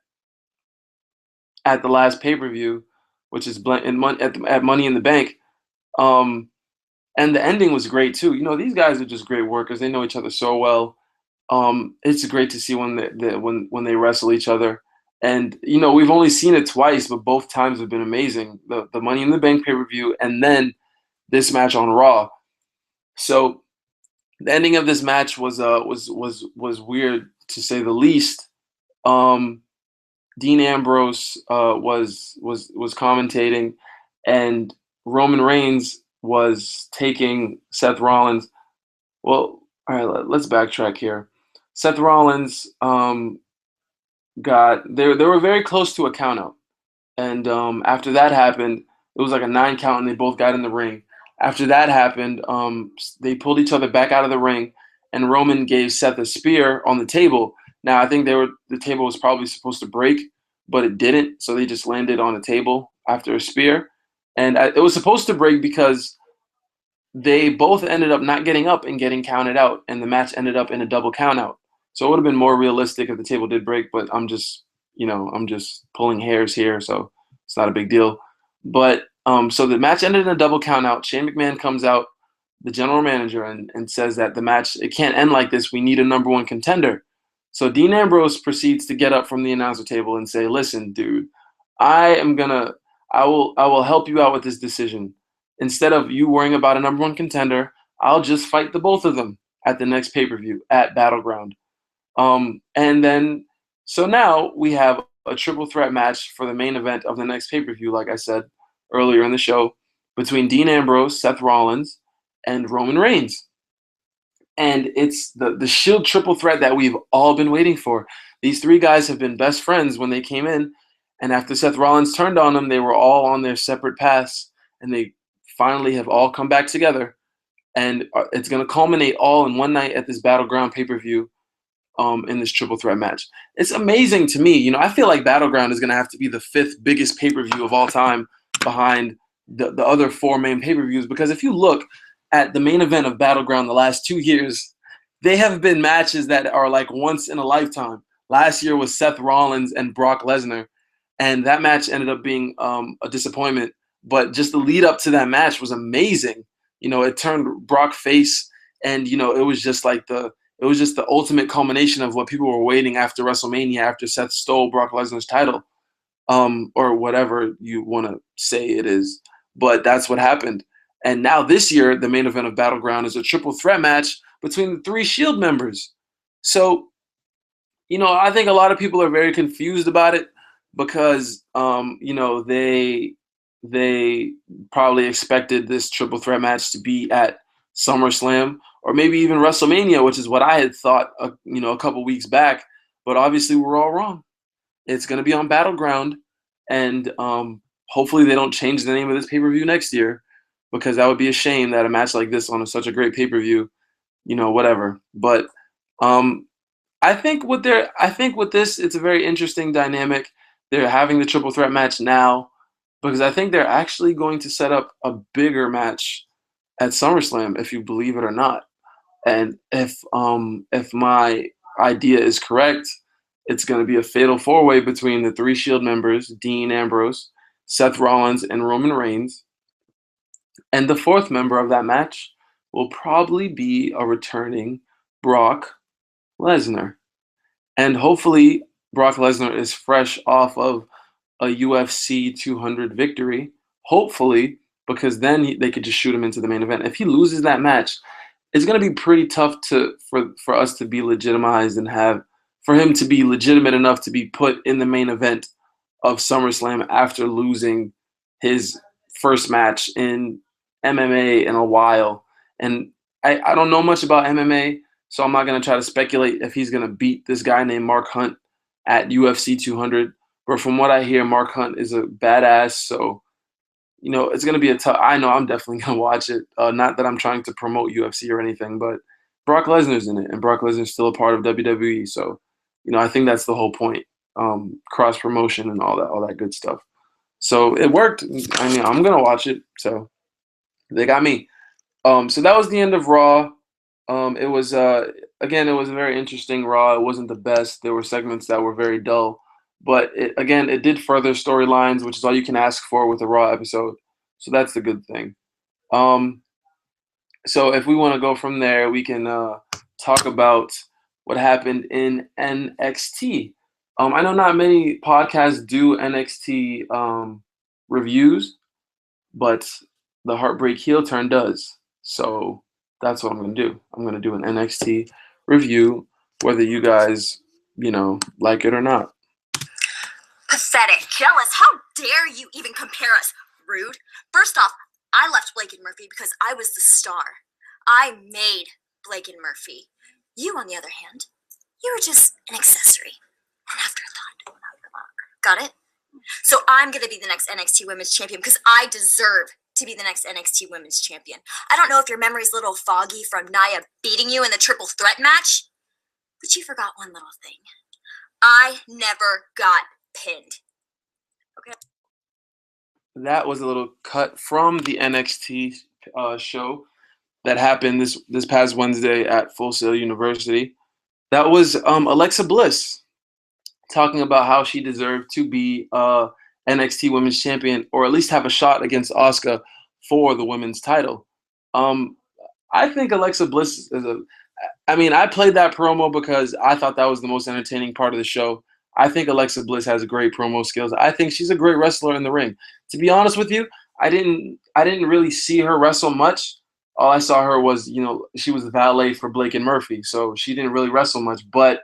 the last pay-per-view, which is at Money in the Bank. And the ending was great too. These guys are just great workers. They know each other so well. It's great to see when they wrestle each other. And we've only seen it twice, but both times have been amazing. The Money in the Bank pay-per-view and then this match on Raw. So the ending of this match was weird, to say the least. Dean Ambrose was commentating, and Roman Reigns was taking Seth Rollins. Well, all right, let's backtrack here. Seth Rollins they were very close to a countout, and after that happened, it was like a 9 count, and they both got in the ring. After that happened, they pulled each other back out of the ring, and Roman gave Seth a spear on the table. Now, I think the table was probably supposed to break, but it didn't, so they just landed on a table after a spear. And it was supposed to break because they both ended up not getting up and getting counted out, and the match ended up in a double countout. So it would have been more realistic if the table did break, but I'm just, I'm just pulling hairs here, so it's not a big deal. But so the match ended in a double count out. Shane McMahon comes out, the general manager, and says that the match, it can't end like this. We need a number one contender. So Dean Ambrose proceeds to get up from the announcer table and say, "Listen, dude, I will help you out with this decision. Instead of you worrying about a number one contender, I'll just fight the both of them at the next pay-per-view at Battleground." And then, so now we have a triple threat match for the main event of the next pay-per-view, like I said earlier in the show, between Dean Ambrose, Seth Rollins, and Roman Reigns. And it's the Shield triple threat that we've all been waiting for. These three guys have been best friends when they came in, and after Seth Rollins turned on them, they were all on their separate paths, and they finally have all come back together. And it's going to culminate all in one night at this Battleground pay-per-view in this triple threat match. It's amazing to me. I feel like Battleground is going to have to be the 5th biggest pay-per-view of all time behind the other 4 main pay-per-views, because if you look at the main event of Battleground the last 2 years, they have been matches that are like once in a lifetime. Last year was Seth Rollins and Brock Lesnar, and that match ended up being a disappointment. But just the lead up to that match was amazing. It turned Brock face, and it was just the ultimate culmination of what people were waiting after WrestleMania, after Seth stole Brock Lesnar's title, or whatever you want to say it is. But that's what happened. And now this year, the main event of Battleground is a triple threat match between the 3 Shield members. So, I think a lot of people are very confused about it because, they probably expected this triple threat match to be at SummerSlam or maybe even WrestleMania, which is what I had thought, a couple weeks back. But obviously, we're all wrong. It's going to be on Battleground, and hopefully they don't change the name of this pay-per-view next year, because that would be a shame that a match like this on such a great pay-per-view, whatever. But I think with this, it's a very interesting dynamic. They're having the triple threat match now because I think they're actually going to set up a bigger match at SummerSlam, if you believe it or not. And if my idea is correct, it's going to be a fatal 4-way between the 3 Shield members, Dean Ambrose, Seth Rollins, and Roman Reigns. And the 4th member of that match will probably be a returning Brock Lesnar. And hopefully Brock Lesnar is fresh off of a UFC 200 victory. Hopefully, because then they could just shoot him into the main event. If he loses that match, it's going to be pretty tough for us to be legitimized and for him to be legitimate enough to be put in the main event of SummerSlam after losing his first match in MMA in a while. And I don't know much about MMA, so I'm not going to try to speculate if he's going to beat this guy named Mark Hunt at UFC 200. But from what I hear, Mark Hunt is a badass, so it's going to be a tough. I know I'm definitely going to watch it. Not that I'm trying to promote UFC or anything, but Brock Lesnar's in it, and Brock Lesnar's still a part of WWE. So, I think that's the whole point. Cross promotion and all that good stuff. So it worked. I'm going to watch it. So they got me. So that was the end of Raw. It was again, it was a very interesting Raw. It wasn't the best. There were segments that were very dull. But it did further storylines, which is all you can ask for with a Raw episode. So that's the good thing. So if we want to go from there, we can talk about what happened in NXT. I know not many podcasts do NXT reviews, but the Heartbreak Heel Turn does. So that's what I'm going to do. I'm going to do an NXT review, whether you guys, like it or not. Pathetic. Jealous. How dare you even compare us? Rude. First off, I left Blake and Murphy because I was the star. I made Blake and Murphy. You, on the other hand, you were just an accessory. An afterthought. Got it? So I'm going to be the next NXT Women's Champion because I deserve to be the next NXT Women's Champion. I don't know if your memory's a little foggy from Nia beating you in the triple threat match, but you forgot one little thing. I never got pinned. Okay. That was a little cut from the NXT show that happened this past Wednesday at Full Sail University. That was Alexa Bliss talking about how she deserved to be NXT Women's Champion, or at least have a shot against Asuka for the women's title. I think Alexa Bliss is a. I mean, I played that promo because I thought that was the most entertaining part of the show. I think Alexa Bliss has great promo skills. I think she's a great wrestler in the ring. To be honest with you, I didn't really see her wrestle much. All I saw her was, she was the valet for Blake and Murphy, so she didn't really wrestle much. But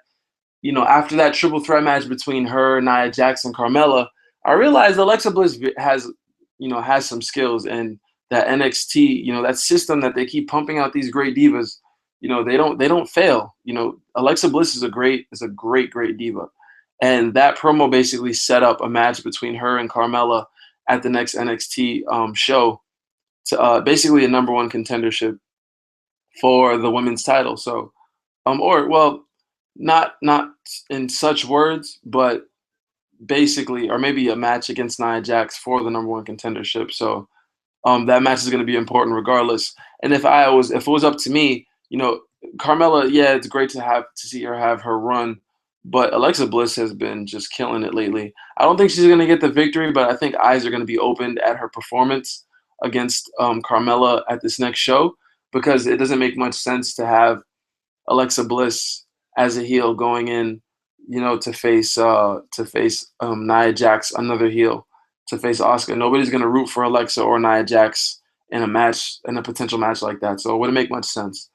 after that triple threat match between her, Nia Jax, and Carmella, I realized Alexa Bliss has some skills, and that NXT, that system that they keep pumping out these great divas, they don't fail. Alexa Bliss is a great diva, and that promo basically set up a match between her and Carmella at the next NXT show to basically a number one contendership for the women's title. So, not in such words, but basically, or maybe a match against Nia Jax for the number one contendership. So that match is going to be important regardless. And if it was up to me, Carmella, yeah, it's great to see her have her run, but Alexa Bliss has been just killing it lately. I don't think she's going to get the victory, but I think eyes are going to be opened at her performance against Carmella at this next show, because it doesn't make much sense to have Alexa Bliss as a heel going in, to face Nia Jax, another heel, to face Asuka. Nobody's gonna root for Alexa or Nia Jax in a potential match like that. So it wouldn't make much sense.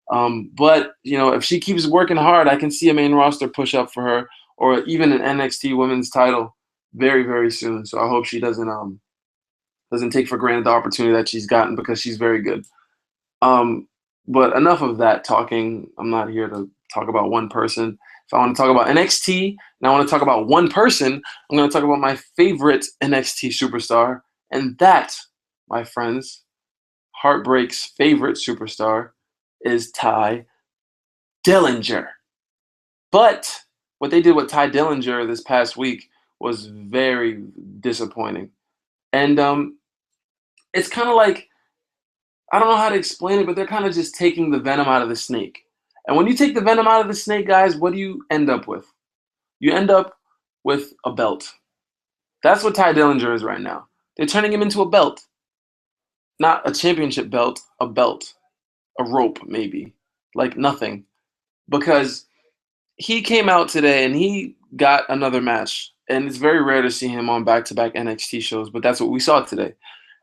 But if she keeps working hard, I can see a main roster push up for her, or even an NXT Women's title very, very soon. So I hope she doesn't take for granted the opportunity that she's gotten, because she's very good. But enough of that talking. I'm not here to talk about one person. If I want to talk about NXT and I want to talk about one person, I'm going to talk about my favorite NXT superstar. And that, my friends, Heartbreak's favorite superstar is Ty Dillinger. But what they did with Ty Dillinger this past week was very disappointing. And it's kind of like, I don't know how to explain it, but they're kind of just taking the venom out of the snake. And when you take the venom out of the snake, guys, what do you end up with? You end up with a belt. That's what Ty Dillinger is right now. They're turning him into a belt. Not a championship belt, a belt. A rope, maybe. Like nothing. Because he came out today and he got another match. And it's very rare to see him on back-to-back NXT shows, but that's what we saw today.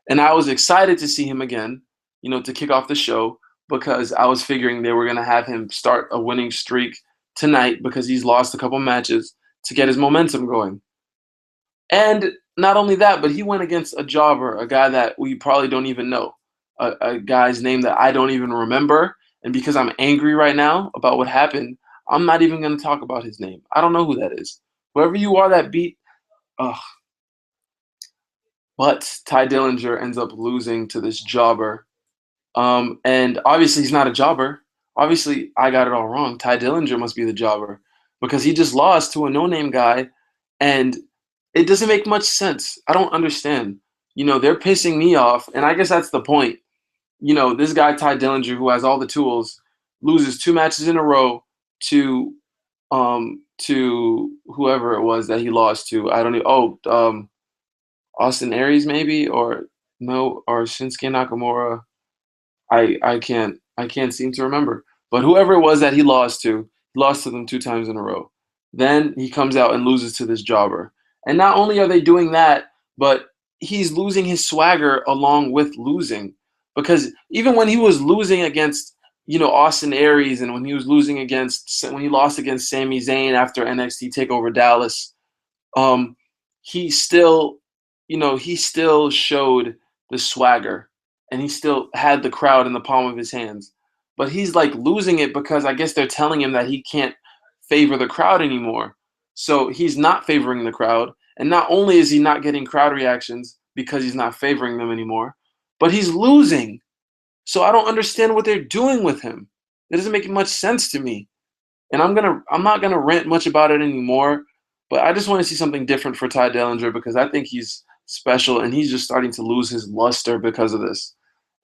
And I was excited to see him again, to kick off the show, because I was figuring they were going to have him start a winning streak tonight, because he's lost a couple matches, to get his momentum going. And not only that, but he went against a jobber, a guy that we probably don't even know, a guy's name that I don't even remember. And because I'm angry right now about what happened, I'm not even going to talk about his name. I don't know who that is. Whoever you are that beat, ugh. But Ty Dillinger ends up losing to this jobber. And obviously he's not a jobber. Obviously I got it all wrong. Ty Dillinger must be the jobber, because he just lost to a no-name guy, and it doesn't make much sense. I don't understand. They're pissing me off, and I guess that's the point. This guy Ty Dillinger, who has all the tools, loses 2 matches in a row to whoever it was that he lost to. I don't know. Austin Aries maybe, or no, or Shinsuke Nakamura. I can't seem to remember. But whoever it was that he lost to them 2 times in a row. Then he comes out and loses to this jobber. And not only are they doing that, but he's losing his swagger along with losing. Because even when he was losing against, Austin Aries, and when he lost against Sami Zayn after NXT TakeOver Dallas, he still showed the swagger, and he still had the crowd in the palm of his hands. But he's like losing it because I guess they're telling him that he can't favor the crowd anymore. So he's not favoring the crowd. And not only is he not getting crowd reactions because he's not favoring them anymore, but he's losing. So I don't understand what they're doing with him. It doesn't make much sense to me. And I'm not gonna rant much about it anymore, but I just want to see something different for Ty Dillinger, because I think he's special, and he's just starting to lose his luster because of this.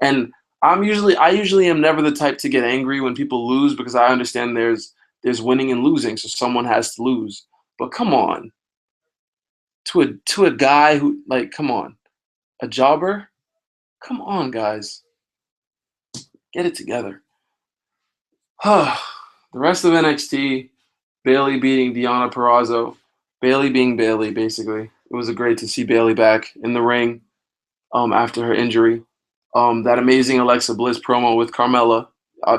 And I usually am never the type to get angry when people lose, because I understand there's winning and losing, so someone has to lose. But come on, to a guy who, like, come on, a jobber, come on, guys, get it together. The rest of NXT, Bayley beating Deonna Purrazzo, Bayley being Bayley, basically. It was great to see Bayley back in the ring after her injury. That amazing Alexa Bliss promo with Carmella.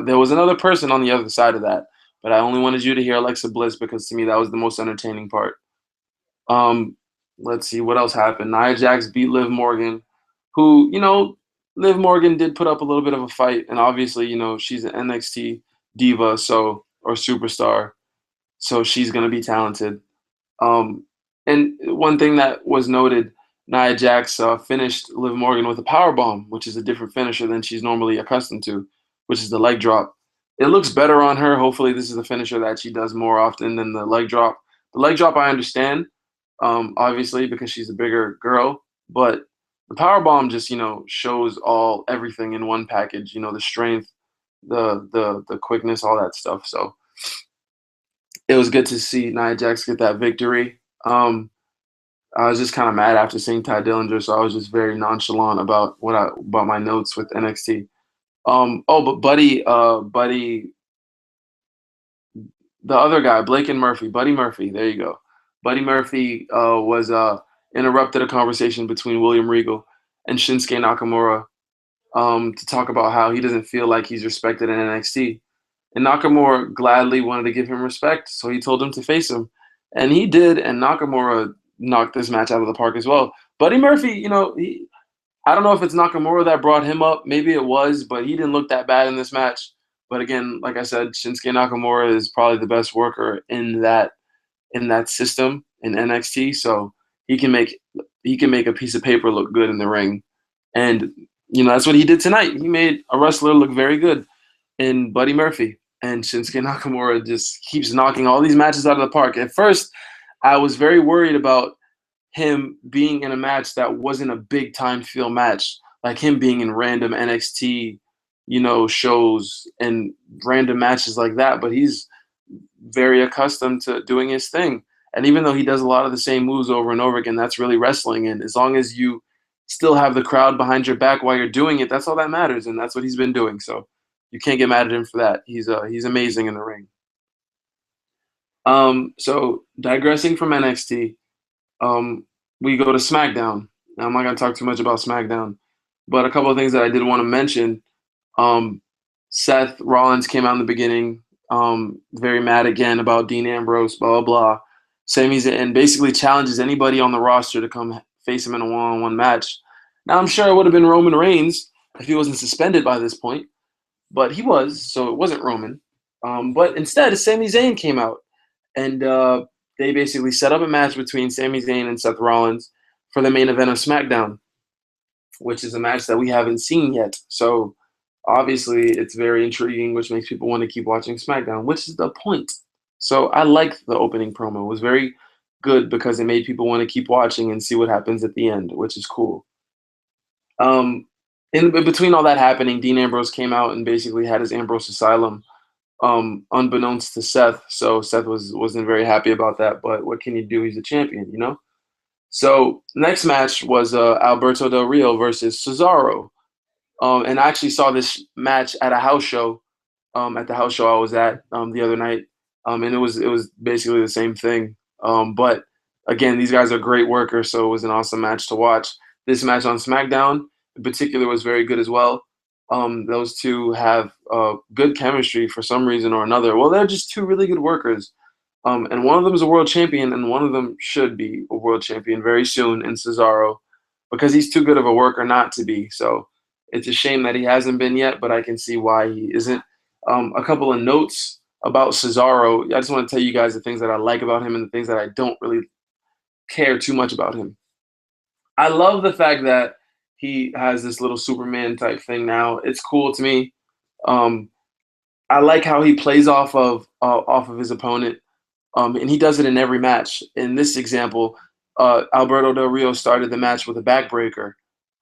There was another person on the other side of that, but I only wanted you to hear Alexa Bliss because to me that was the most entertaining part. Let's see what else happened. Nia Jax beat Liv Morgan, who, Liv Morgan did put up a little bit of a fight, and obviously, she's an NXT diva, or superstar, so she's gonna be talented. And one thing that was noted, Nia Jax finished Liv Morgan with a power bomb, which is a different finisher than she's normally accustomed to, which is the leg drop. It looks better on her. Hopefully, this is a finisher that she does more often than the leg drop. The leg drop, I understand, obviously, because she's a bigger girl, but the power bomb just, shows everything in one package. The strength, the quickness, all that stuff. So it was good to see Nia Jax get that victory. I was just kind of mad after seeing Ty Dillinger, so I was just very nonchalant about about my notes with NXT. But Buddy, the other guy, Blake and Murphy, Buddy Murphy, there you go. Buddy Murphy was interrupted a conversation between William Regal and Shinsuke Nakamura to talk about how he doesn't feel like he's respected in NXT. And Nakamura gladly wanted to give him respect, so he told him to face him. And he did, and Nakamura knocked this match out of the park as well. Buddy Murphy, I don't know if it's Nakamura that brought him up. Maybe it was, but he didn't look that bad in this match. But again, like I said, Shinsuke Nakamura is probably the best worker in that system in NXT. So he can make a piece of paper look good in the ring. And that's what he did tonight. He made a wrestler look very good in Buddy Murphy. And Shinsuke Nakamura just keeps knocking all these matches out of the park. At first, I was very worried about him being in a match that wasn't a big time feel match, like him being in random NXT, shows and random matches like that. But he's very accustomed to doing his thing. And even though he does a lot of the same moves over and over again, that's really wrestling. And as long as you still have the crowd behind your back while you're doing it, that's all that matters. And that's what he's been doing. So you can't get mad at him for that. He's amazing in the ring. So digressing from NXT, we go to Smackdown. Now, I'm not going to talk too much about Smackdown, but a couple of things that I did want to mention. Seth Rollins came out in the beginning, very mad again about Dean Ambrose, blah, blah, blah. Sami Zayn basically challenges anybody on the roster to come face him in a one-on-one match. Now, I'm sure it would have been Roman Reigns if he wasn't suspended by this point, but he was, so it wasn't Roman. But instead, Sami Zayn came out, and they basically set up a match between Sami Zayn and Seth Rollins for the main event of SmackDown, which is a match that we haven't seen yet. So obviously it's very intriguing, which makes people want to keep watching SmackDown, which is the point. So I liked the opening promo. It was very good because it made people want to keep watching and see what happens at the end, which is cool. In between all that happening, Dean Ambrose came out and basically had his Ambrose Asylum, unbeknownst to Seth. So Seth wasn't very happy about that, but what can you do? He's a champion, So next match was Alberto Del Rio versus Cesaro. And I actually saw this match at a house show, at the house show I was at the other night. And it was basically the same thing. But again, these guys are great workers, so it was an awesome match to watch. This match on SmackDown in particular was very good as well. Those two have good chemistry for some reason or another. Well, they're just two really good workers. And one of them is a world champion, and one of them should be a world champion very soon in Cesaro, because he's too good of a worker not to be. So it's a shame that he hasn't been yet, but I can see why he isn't. A couple of notes about Cesaro. I just want to tell you guys the things that I like about him and the things that I don't really care too much about him. I love the fact that he has this little Superman type thing now. It's cool to me. I like how he plays off of his opponent, and he does it in every match. In this example, Alberto Del Rio started the match with a backbreaker,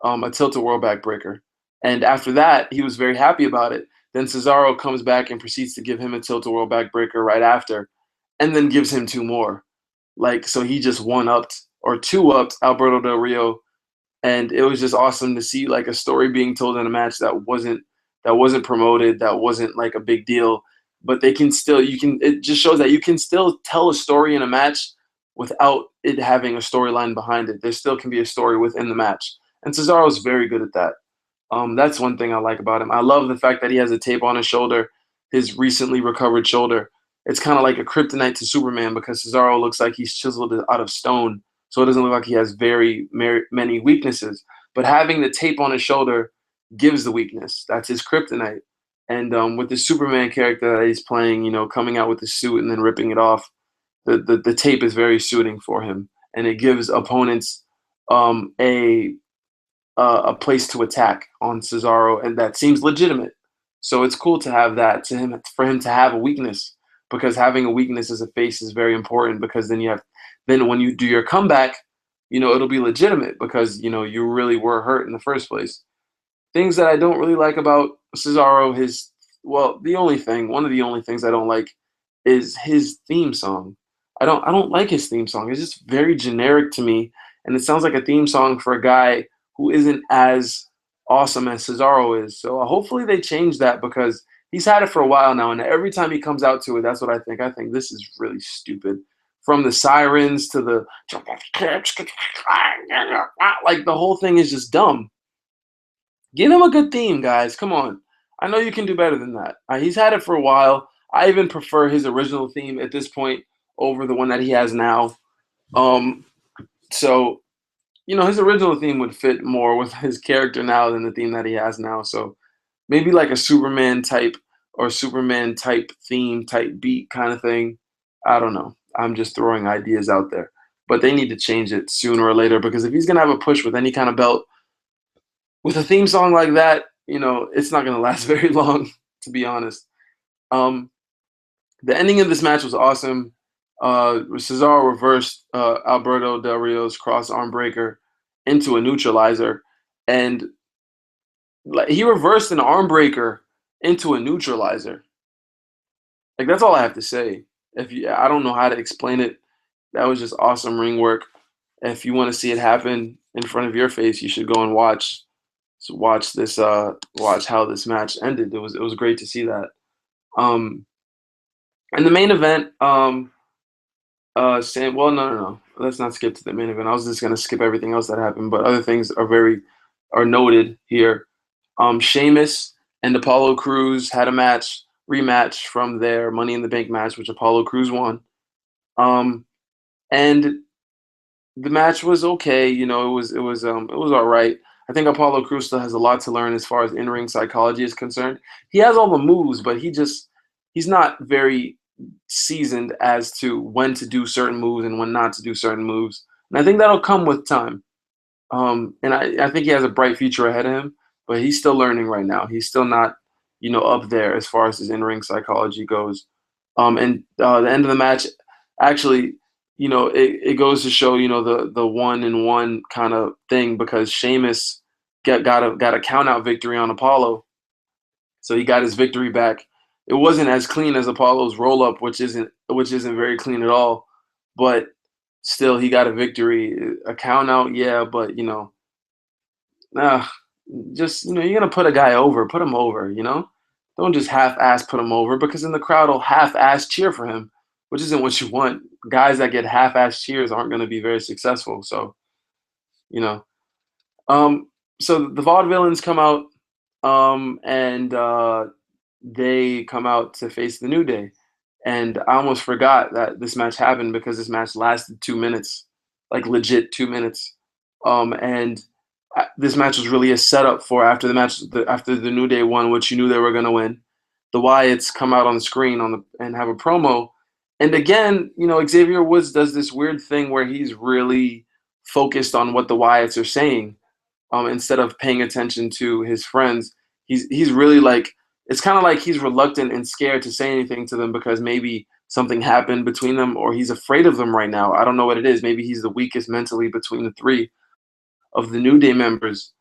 a tilt-a-whirl backbreaker. And after that, he was very happy about it. Then Cesaro comes back and proceeds to give him a tilt-a-whirl backbreaker right after, and then gives him two more. Like, so he just one-upped or two-upped Alberto Del Rio, and it was just awesome to see like a story being told in a match that wasn't promoted, that wasn't like a big deal, but they can still it just shows that you can still tell a story in a match without it having a storyline behind it. There still can be a story within the match, and Cesaro's very good at that. That's one thing I like about him. I love the fact that he has a tape on his shoulder, his recently recovered shoulder. It's kind of like a kryptonite to Superman because Cesaro looks like he's chiseled out of stone, so it doesn't look like he has very many weaknesses. But having the tape on his shoulder gives the weakness. That's his kryptonite. And with the Superman character that he's playing, coming out with the suit and then ripping it off, the tape is very suiting for him, and it gives opponents a place to attack on Cesaro, and that seems legitimate. So it's cool to have that for him to have a weakness, because having a weakness as a face is very important, because then when you do your comeback, it'll be legitimate because you really were hurt in the first place. Things that I don't really like about Cesaro, one of the only things I don't like is his theme song. I don't like his theme song. It's just very generic to me, and it sounds like a theme song for a guy who isn't as awesome as Cesaro is. So hopefully they change that, because he's had it for a while now, and every time he comes out to it, that's what I think. I think this is really stupid. From the sirens to the like, the whole thing is just dumb. Give him a good theme, guys. Come on. I know you can do better than that. He's had it for a while. I even prefer his original theme at this point over the one that he has now. So his original theme would fit more with his character now than the theme that he has now. So maybe like a Superman type theme, type beat kind of thing. I don't know. I'm just throwing ideas out there. But they need to change it sooner or later, because if he's going to have a push with any kind of belt, with a theme song like that, it's not going to last very long, to be honest. The ending of this match was awesome. Cesaro reversed Alberto Del Rio's cross arm breaker into a neutralizer, and he reversed an arm breaker into a neutralizer. Like, that's all I have to say. I don't know how to explain it. That was just awesome ring work. If you want to see it happen in front of your face, you should go and watch this. Watch how this match ended. It was great to see that. And the main event. No. Let's not skip to the main event. I was just gonna skip everything else that happened, but other things are noted here. Sheamus and Apollo Crews had a rematch from their Money in the Bank match, which Apollo Crews won. And the match was okay. It was all right. I think Apollo Crews still has a lot to learn as far as in-ring psychology is concerned. He has all the moves, but he's not very seasoned as to when to do certain moves and when not to do certain moves. And I think that'll come with time. And I think he has a bright future ahead of him, but he's still learning right now. He's still not, up there as far as his in-ring psychology goes. And the end of the match, actually, it goes to show, the 1-in-1 kind of thing, because Sheamus got a count-out victory on Apollo. So he got his victory back. It wasn't as clean as Apollo's roll-up, which isn't very clean at all. But still, he got a victory. A count-out, yeah, but, just, you're going to put a guy over. Put him over, Don't just half-ass put him over, because then the crowd will half-ass cheer for him, which isn't what you want. Guys that get half-ass cheers aren't going to be very successful. So, so the Vaudevillains come out, and they come out to face the New Day. And I almost forgot that this match happened, because this match lasted 2 minutes, like legit 2 minutes. And this match was really a setup for after the New Day won, which you knew they were going to win. The Wyatts come out on the screen and have a promo. And again, Xavier Woods does this weird thing where he's really focused on what the Wyatts are saying, instead of paying attention to his friends. He's really like, it's kind of like he's reluctant and scared to say anything to them, because maybe something happened between them, or he's afraid of them right now. I don't know what it is. Maybe he's the weakest mentally between the three of the New Day members.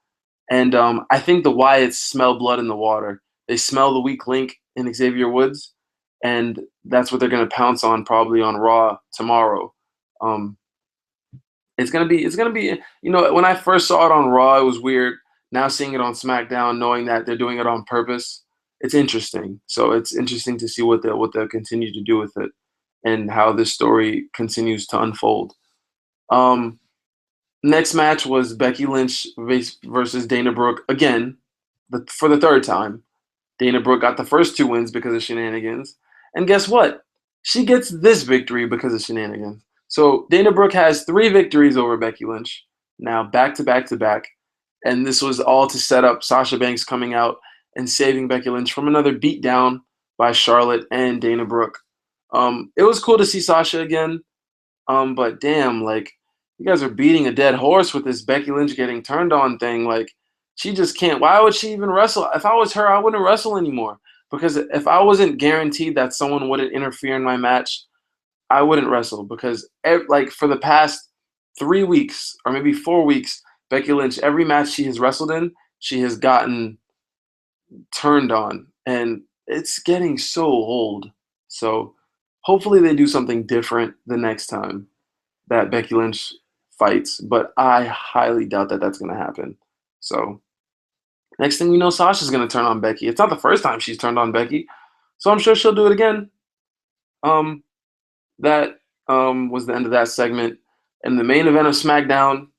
And I think the Wyatts smell blood in the water. They smell the weak link in Xavier Woods, and that's what they're going to pounce on probably on Raw tomorrow. It's gonna be, you know, when I first saw it on Raw, it was weird. Now seeing it on SmackDown, knowing that they're doing it on purpose, it's interesting. So it's interesting to see what they'll continue to do with it and how this story continues to unfold. Um, Next match was Becky Lynch versus Dana Brooke again, for the third time. Dana Brooke got the first 2 wins because of shenanigans, and guess what? She gets this victory because of shenanigans. So Dana Brooke has 3 victories over Becky Lynch now, back to back to back, and this was all to set up Sasha Banks coming out and saving Becky Lynch from another beatdown by Charlotte and Dana Brooke. It was cool to see Sasha again. But damn, like, you guys are beating a dead horse with this Becky Lynch getting turned on thing. Like, she just can't. Why would she even wrestle? If I was her, I wouldn't wrestle anymore. Because if I wasn't guaranteed that someone wouldn't interfere in my match, I wouldn't wrestle. Because like for the past 3 weeks or maybe 4 weeks, Becky Lynch, every match she has wrestled in, she has gotten turned on, and it's getting so old. So hopefully they do something different the next time that Becky Lynch fights, but I highly doubt that that's going to happen. So next thing we know, Sasha's going to turn on Becky. It's not the first time she's turned on Becky, so I'm sure she'll do it again. That was the end of that segment. And the main event of SmackDown,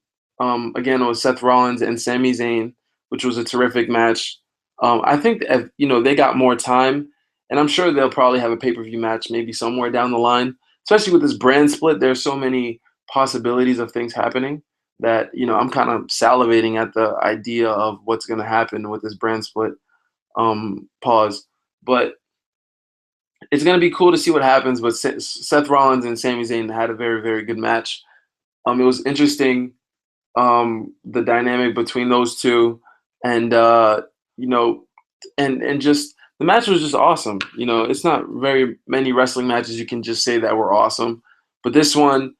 again, it was Seth Rollins and Sami Zayn, which was a terrific match. I think that, you know, they got more time, and I'm sure they'll probably have a pay-per-view match maybe somewhere down the line. Especially with this brand split, there's so many possibilities of things happening that, you know, I'm kind of salivating at the idea of what's going to happen with this brand split. Pause. But it's going to be cool to see what happens. But Seth Rollins and Sami Zayn had a very, very good match. It was interesting, the dynamic between those two, and you know, and just the match was just awesome. You know, it's not very many wrestling matches you can just say that were awesome, but this one,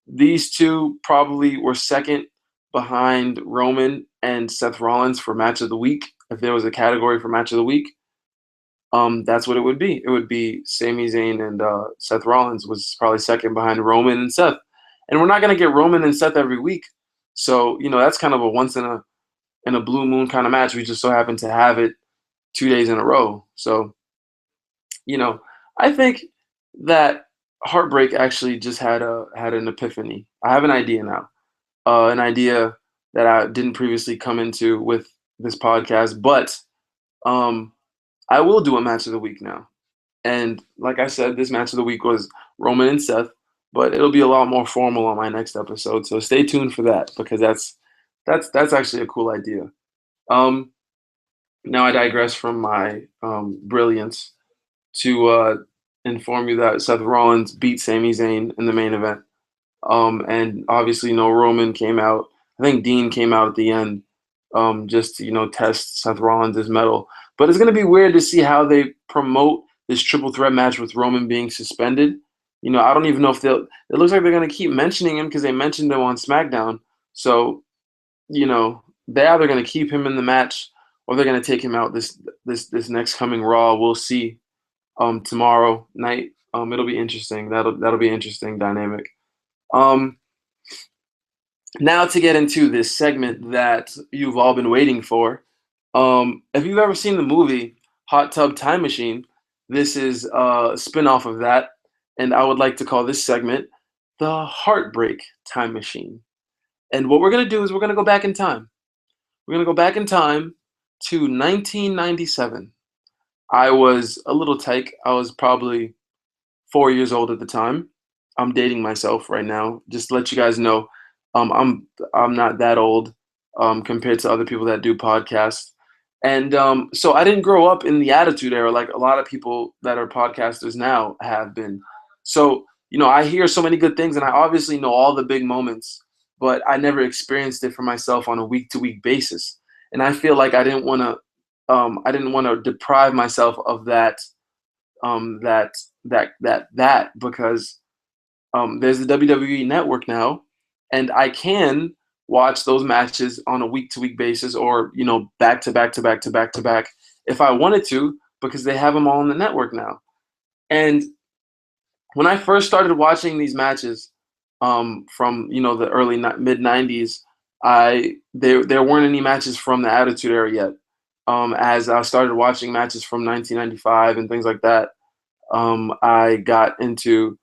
these two probably were second behind Roman and Seth Rollins for match of the week. If there was a category for match of the week, that's what it would be. It would be Sami Zayn and Seth Rollins was probably second behind Roman and Seth. And we're not going to get Roman and Seth every week. So, you know, that's kind of a once in a blue moon kind of match. We just so happen to have it 2 days in a row. So, you know, I think that Heartbreak actually just had an epiphany. I have an idea now. An idea that I didn't previously come into with this podcast, but I will do a match of the week now. And like I said, this match of the week was Roman and Seth, but it'll be a lot more formal on my next episode. So stay tuned for that, because that's actually a cool idea. Now I digress from my brilliance to inform you that Seth Rollins beat Sami Zayn in the main event. And obviously, no, Roman came out. I think Dean came out at the end, just to, you know, test Seth Rollins' mettle. But it's going to be weird to see how they promote this triple threat match with Roman being suspended. You know, I don't even know if it looks like they're going to keep mentioning him because they mentioned him on SmackDown. So, you know, they're either going to keep him in the match or they're going to take him out this next coming Raw. We'll see tomorrow night. It'll be interesting. That'll be an interesting dynamic. Now to get into this segment that you've all been waiting for. If you've ever seen the movie Hot Tub Time Machine, this is a spin-off of that, and I would like to call this segment the Heartbreak Time Machine. And what we're going to do is we're going to go back in time. We're going to go back in time to 1997. I was a little tyke. I was probably 4 years old at the time. I'm dating myself right now, just to let you guys know. I'm not that old compared to other people that do podcasts. And so I didn't grow up in the Attitude Era like a lot of people that are podcasters now have been. So, you know, I hear so many good things, and I obviously know all the big moments, but I never experienced it for myself on a week-to-week basis. And I feel like I didn't want to deprive myself of that because there's the WWE Network now, and I can watch those matches on a week-to-week basis, or, you know, back to back if I wanted to, because they have them all on the network now. And when I first started watching these matches, from the early mid '90s. There weren't any matches from the Attitude Era yet. As I started watching matches from 1995 and things like that, I got into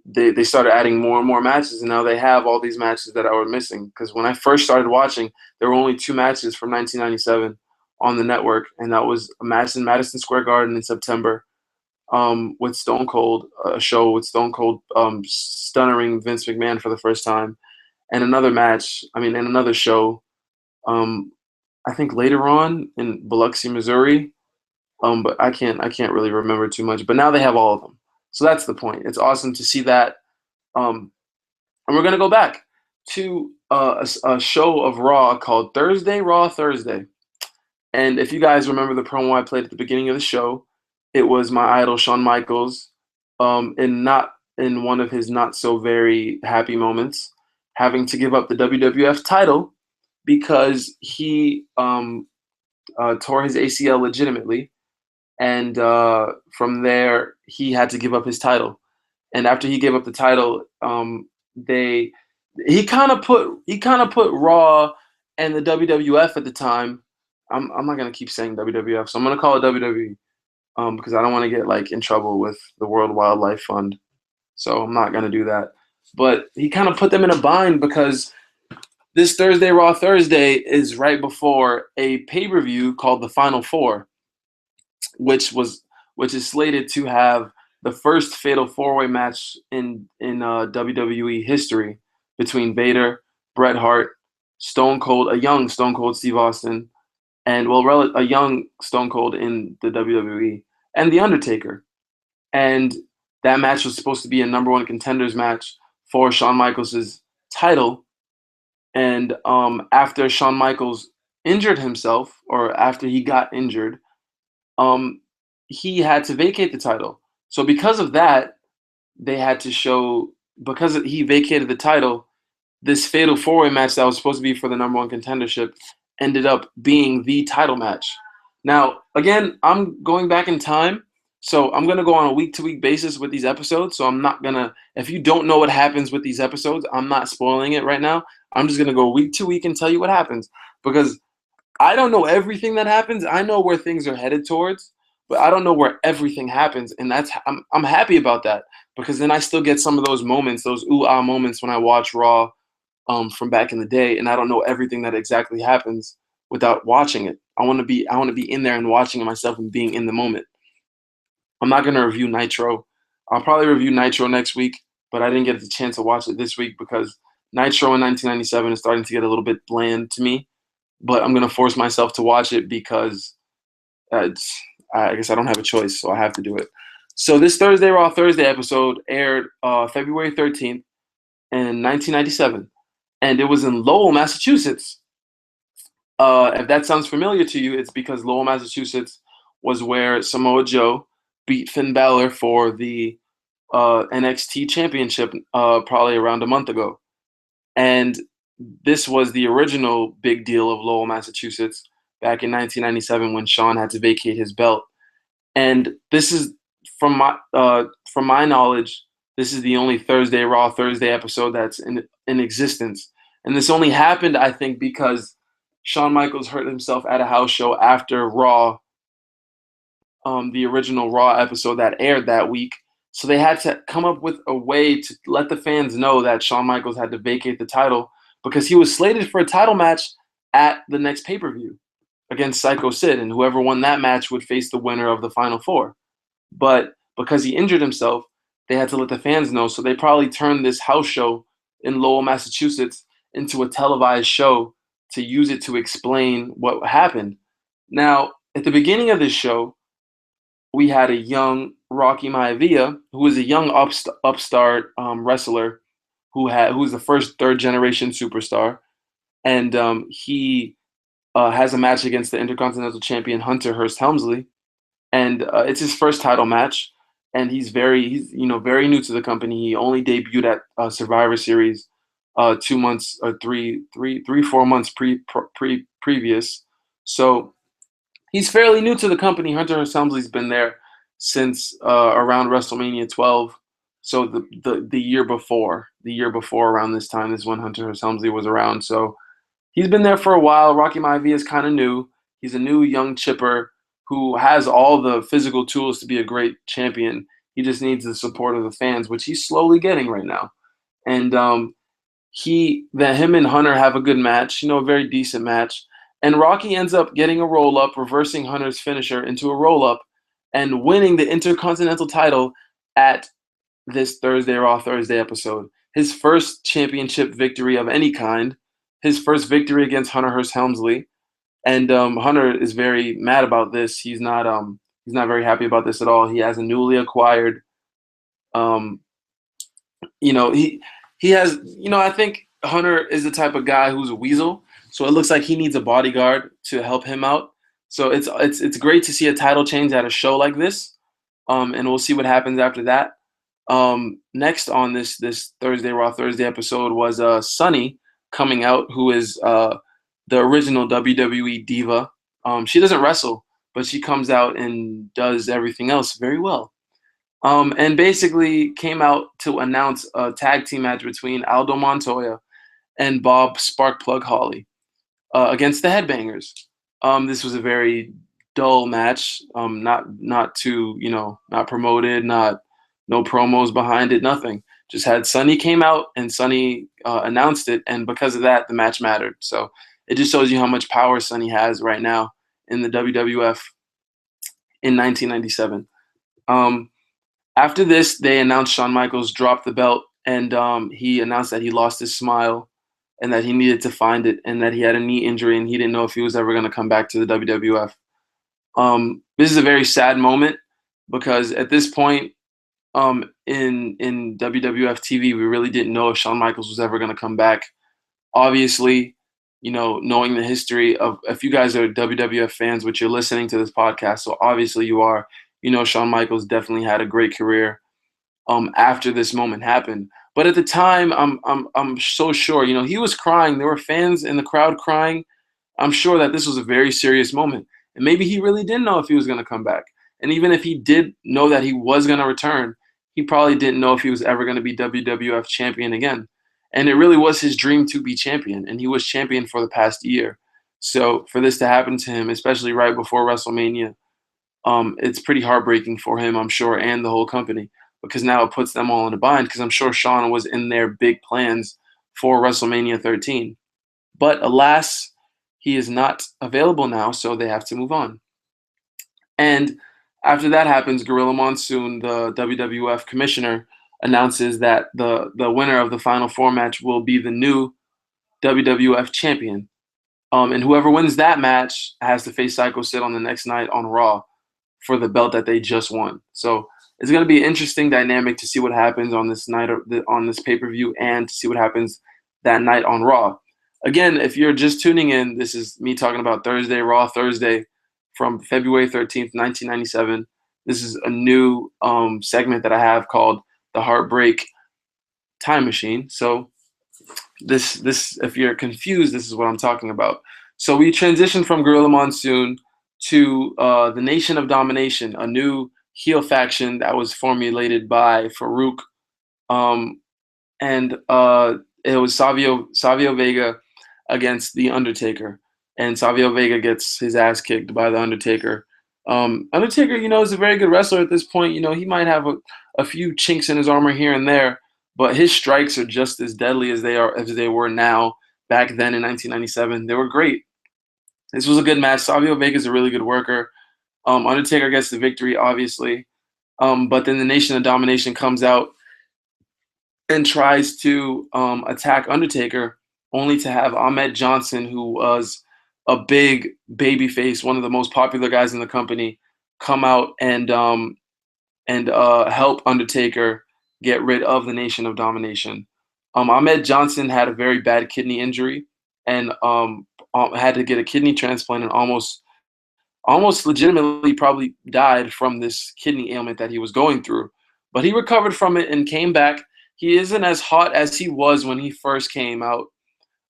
they started adding more and more matches, and now they have all these matches that I was missing. Because when I first started watching, there were only 2 matches from 1997 on the network, and that was a match in Madison Square Garden in September, with Stone Cold, a show with Stone Cold stunnering Vince McMahon for the first time, and another show, I think later on in Biloxi, Missouri, but I can't really remember too much. But now they have all of them, so that's the point. It's awesome to see that, and we're gonna go back to a show of Raw called Raw Thursday. And if you guys remember the promo I played at the beginning of the show, it was my idol Shawn Michaels, in one of his not so very happy moments, having to give up the WWF title because he tore his ACL legitimately, and from there he had to give up his title. And after he gave up the title, he kind of put Raw and the WWF at the time. I'm not gonna keep saying WWF, so I'm gonna call it WWE, because I don't want to get in trouble with the World Wildlife Fund. So I'm not gonna do that. But he kind of put them in a bind because this Raw Thursday is right before a pay-per-view called the Final Four, which is slated to have the first Fatal 4-Way match in WWE history between Vader, Bret Hart, Stone Cold, a young Stone Cold Steve Austin, and a young Stone Cold in the WWE, and The Undertaker. And that match was supposed to be a number 1 contenders match for Shawn Michaels' title. And after Shawn Michaels injured himself, or after he got injured, he had to vacate the title. So because of that, because he vacated the title, this Fatal 4-Way match that was supposed to be for the number 1 contendership ended up being the title match. Now, again, I'm going back in time, so I'm going to go on a week-to-week basis with these episodes. So I'm not going to, if you don't know what happens with these episodes, I'm not spoiling it right now. I'm just going to go week to week and tell you what happens, because I don't know everything that happens. I know where things are headed towards, but I don't know where everything happens, and I'm happy about that, because then I still get some of those moments, those ooh-ah moments when I watch Raw from back in the day, and I don't know everything that exactly happens without watching it. I want to be in there and watching it myself and being in the moment. I'm not going to review Nitro. I'll probably review Nitro next week, but I didn't get the chance to watch it this week because Nitro in 1997 is starting to get a little bit bland to me. But I'm going to force myself to watch it because I guess I don't have a choice, so I have to do it. So this Raw Thursday episode aired February 13th in 1997, and it was in Lowell, Massachusetts. If that sounds familiar to you, it's because Lowell, Massachusetts was where Samoa Joe beat Finn Balor for the NXT championship probably around a month ago. And this was the original big deal of Lowell, Massachusetts back in 1997 when Shawn had to vacate his belt. And this is, from my knowledge, this is the only Raw Thursday episode that's in existence. And this only happened, I think, because Shawn Michaels hurt himself at a house show after Raw, the original Raw episode that aired that week. So they had to come up with a way to let the fans know that Shawn Michaels had to vacate the title, because he was slated for a title match at the next pay-per-view against Psycho Sid, and whoever won that match would face the winner of the Final Four. But because he injured himself, they had to let the fans know, so they probably turned this house show in Lowell, Massachusetts into a televised show to use it to explain what happened. Now, at the beginning of this show, we had a young Rocky Maivia, who was a young upstart wrestler who's the first third-generation superstar, and he has a match against the Intercontinental Champion Hunter Hearst Helmsley, and it's his first title match, and he's very new to the company. He only debuted at Survivor Series 2 months or 4 months previous, so he's fairly new to the company. Hunter Hearst Helmsley's been there since around WrestleMania 12, so the year before, the year before around this time. This is when Hunter Hearst Helmsley was around. So he's been there for a while. Rocky Maivia is kind of new. He's a new young chipper who has all the physical tools to be a great champion. He just needs the support of the fans, which he's slowly getting right now. And him and Hunter have a good match, a very decent match. And Rocky ends up getting a roll-up, reversing Hunter's finisher into a roll-up, and winning the Intercontinental title at this Raw Thursday episode. His first championship victory of any kind, his first victory against Hunter Hearst Helmsley. And Hunter is very mad about this. He's not very happy about this at all. He has a newly acquired, he has, I think Hunter is the type of guy who's a weasel. So it looks like he needs a bodyguard to help him out. So it's great to see a title change at a show like this. And we'll see what happens after that. Next on this Raw Thursday episode was Sunny coming out, who is the original WWE diva. She doesn't wrestle, but she comes out and does everything else very well. And basically came out to announce a tag team match between Aldo Montoya and Bob Sparkplug Holly against the Headbangers. This was a very dull match, not too, not promoted, no promos behind it, nothing. Just had Sunny came out and Sunny announced it, and because of that, the match mattered. So it just shows you how much power Sunny has right now in the WWF in 1997. After this, they announced Shawn Michaels dropped the belt, and he announced that he lost his smile and that he needed to find it, and that he had a knee injury and he didn't know if he was ever going to come back to the WWF. This is a very sad moment because at this point in WWF TV, we really didn't know if Shawn Michaels was ever going to come back. Obviously, knowing the history of, if you guys are WWF fans, which you're listening to this podcast, so obviously you are, Shawn Michaels definitely had a great career after this moment happened. But at the time, I'm so sure, he was crying. There were fans in the crowd crying. I'm sure that this was a very serious moment. And maybe he really didn't know if he was going to come back. And even if he did know that he was going to return, he probably didn't know if he was ever going to be WWF champion again. And it really was his dream to be champion. And he was champion for the past year. So for this to happen to him, especially right before WrestleMania, it's pretty heartbreaking for him, I'm sure, and the whole company, because now it puts them all in a bind, because I'm sure Shawn was in their big plans for WrestleMania 13. But alas, he is not available now, so they have to move on. And after that happens, Gorilla Monsoon, the WWF commissioner, announces that the winner of the Final Four match will be the new WWF champion. And whoever wins that match has to face Psycho Sid on the next night on Raw for the belt that they just won. So it's going to be an interesting dynamic to see what happens on this night, on this pay-per-view, and to see what happens that night on Raw. Again, if you're just tuning in, this is me talking about Raw Thursday from February 13th, 1997. This is a new segment that I have called the Heartbreak Time Machine. So this, if you're confused, this is what I'm talking about. So we transitioned from Gorilla Monsoon to the Nation of Domination, a new heel faction that was formulated by Farouk, and it was Savio Vega against The Undertaker, and Savio Vega gets his ass kicked by The Undertaker. Undertaker, is a very good wrestler at this point. He might have a few chinks in his armor here and there, but his strikes are just as deadly as they were now. Back then in 1997, they were great. This was a good match. Savio Vega is a really good worker. Undertaker gets the victory, obviously. But then the Nation of Domination comes out and tries to attack Undertaker, only to have Ahmed Johnson, who was a big babyface, one of the most popular guys in the company, come out and help Undertaker get rid of the Nation of Domination. Ahmed Johnson had a very bad kidney injury and had to get a kidney transplant and almost legitimately probably died from this kidney ailment that he was going through. But he recovered from it and came back. He isn't as hot as he was when he first came out.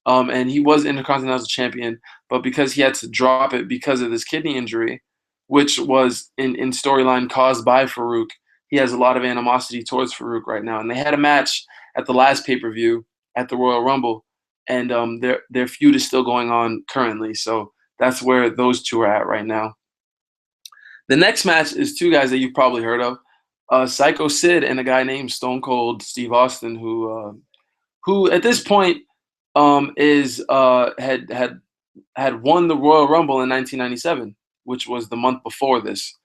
And he was Intercontinental Champion, but because he had to drop it because of this kidney injury, which was in storyline caused by Farouk, he has a lot of animosity towards Farouk right now. And they had a match at the last pay-per-view at the Royal Rumble, and their feud is still going on currently. So that's where those two are at right now. The next match is two guys that you've probably heard of, Psycho Sid and a guy named Stone Cold Steve Austin, who at this point had won the Royal Rumble in 1997, which was the month before this,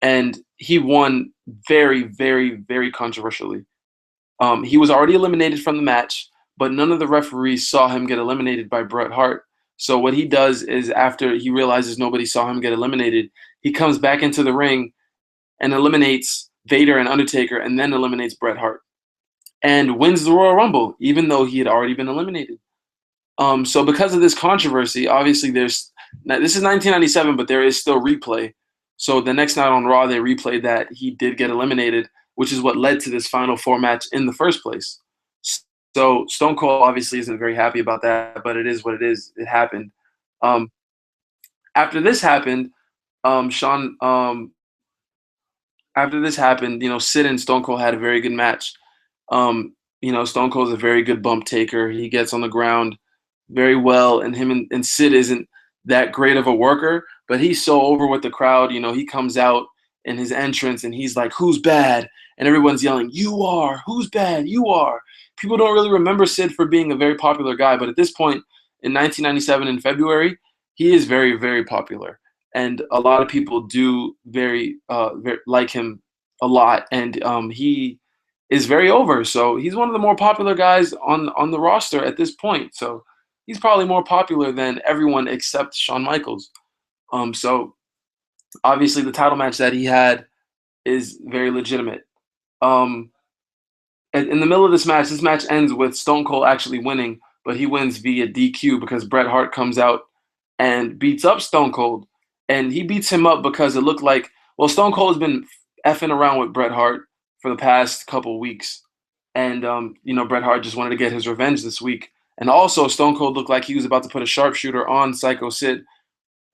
and he won very, very, very controversially. He was already eliminated from the match, but none of the referees saw him get eliminated by Bret Hart. So what he does is, after he realizes nobody saw him get eliminated, he comes back into the ring and eliminates Vader and Undertaker, and then eliminates Bret Hart, and wins the Royal Rumble, even though he had already been eliminated. So because of this controversy, obviously this is 1997, but there is still replay. So the next night on Raw, they replayed that he did get eliminated, which is what led to this Final Four match in the first place. So Stone Cold obviously isn't very happy about that, but it is what it is. It happened. After this happened, Sid and Stone Cold had a very good match. Stone Cold's a very good bump taker. He gets on the ground very well, and him and Sid isn't that great of a worker, but he's so over with the crowd. He comes out in his entrance and he's like, "Who's bad?" And everyone's yelling, "You are! Who's bad? You are!" People don't really remember Sid for being a very popular guy, but at this point in 1997 in February, he is very, very popular. And a lot of people do very like him a lot, and he is very over. So he's one of the more popular guys on the roster at this point. So he's probably more popular than everyone except Shawn Michaels. So obviously the title match that he had is very legitimate. In the middle of this match ends with Stone Cold actually winning, but he wins via DQ because Bret Hart comes out and beats up Stone Cold. And he beats him up because it looked like, Stone Cold has been effing around with Bret Hart for the past couple of weeks. And, Bret Hart just wanted to get his revenge this week. And also, Stone Cold looked like he was about to put a sharpshooter on Psycho Sid,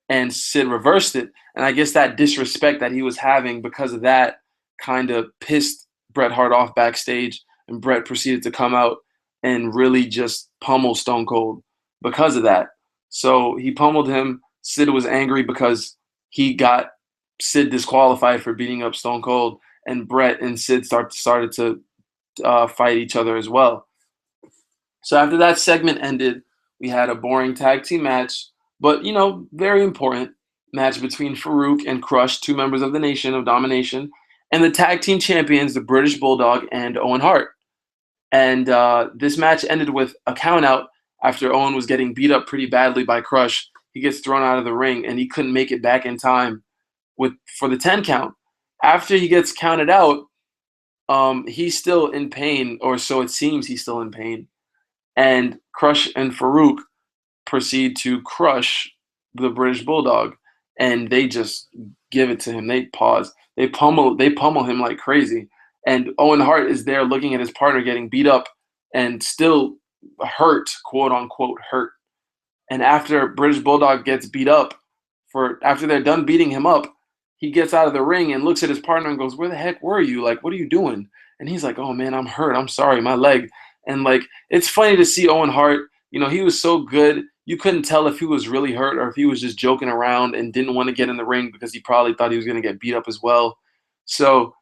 and Sid reversed it. And I guess that disrespect that he was having because of that kind of pissed Bret Hart off backstage, and Bret proceeded to come out and really just pummel Stone Cold because of that. So he pummeled him. Sid was angry because he got Sid disqualified for beating up Stone Cold, and Bret and Sid started to fight each other as well. So after that segment ended, we had a boring tag team match, but very important match between Farouk and Crush, two members of the Nation of Domination, and the tag team champions, the British Bulldog and Owen Hart. And this match ended with a countout after Owen was getting beat up pretty badly by Crush. He gets thrown out of the ring, and he couldn't make it back in time for the 10 count. After he gets counted out, he's still in pain, or so it seems he's still in pain. And Crush and Farouk proceed to crush the British Bulldog, and they just give it to him. They pause. They pummel him like crazy. And Owen Hart is there looking at his partner getting beat up and still hurt, quote unquote hurt. And after British Bulldog gets beat up, after they're done beating him up, he gets out of the ring and looks at his partner and goes, "Where the heck were you? Like, what are you doing?" And he's like, "Oh man, I'm hurt. I'm sorry, my leg." And it's funny to see Owen Hart. He was so good. You couldn't tell if he was really hurt or if he was just joking around and didn't want to get in the ring because he probably thought he was going to get beat up as well. So,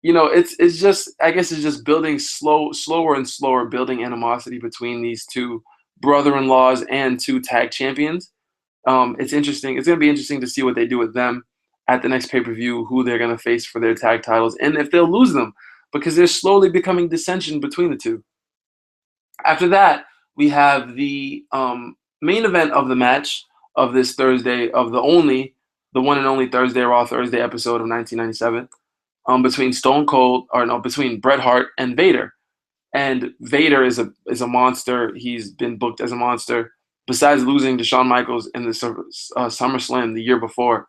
it's just, I guess it's just building slower and slower, building animosity between these two brother-in-laws and two tag champions. It's interesting. It's going to be interesting to see what they do with them at the next pay-per-view, who they're going to face for their tag titles, and if they'll lose them, because there's slowly becoming dissension between the two. After that, we have the main event of the match of this Thursday, of the one and only Thursday Raw Thursday episode of 1997, between Bret Hart and Vader. And Vader is a monster. He's been booked as a monster. Besides losing to Shawn Michaels in the SummerSlam the year before,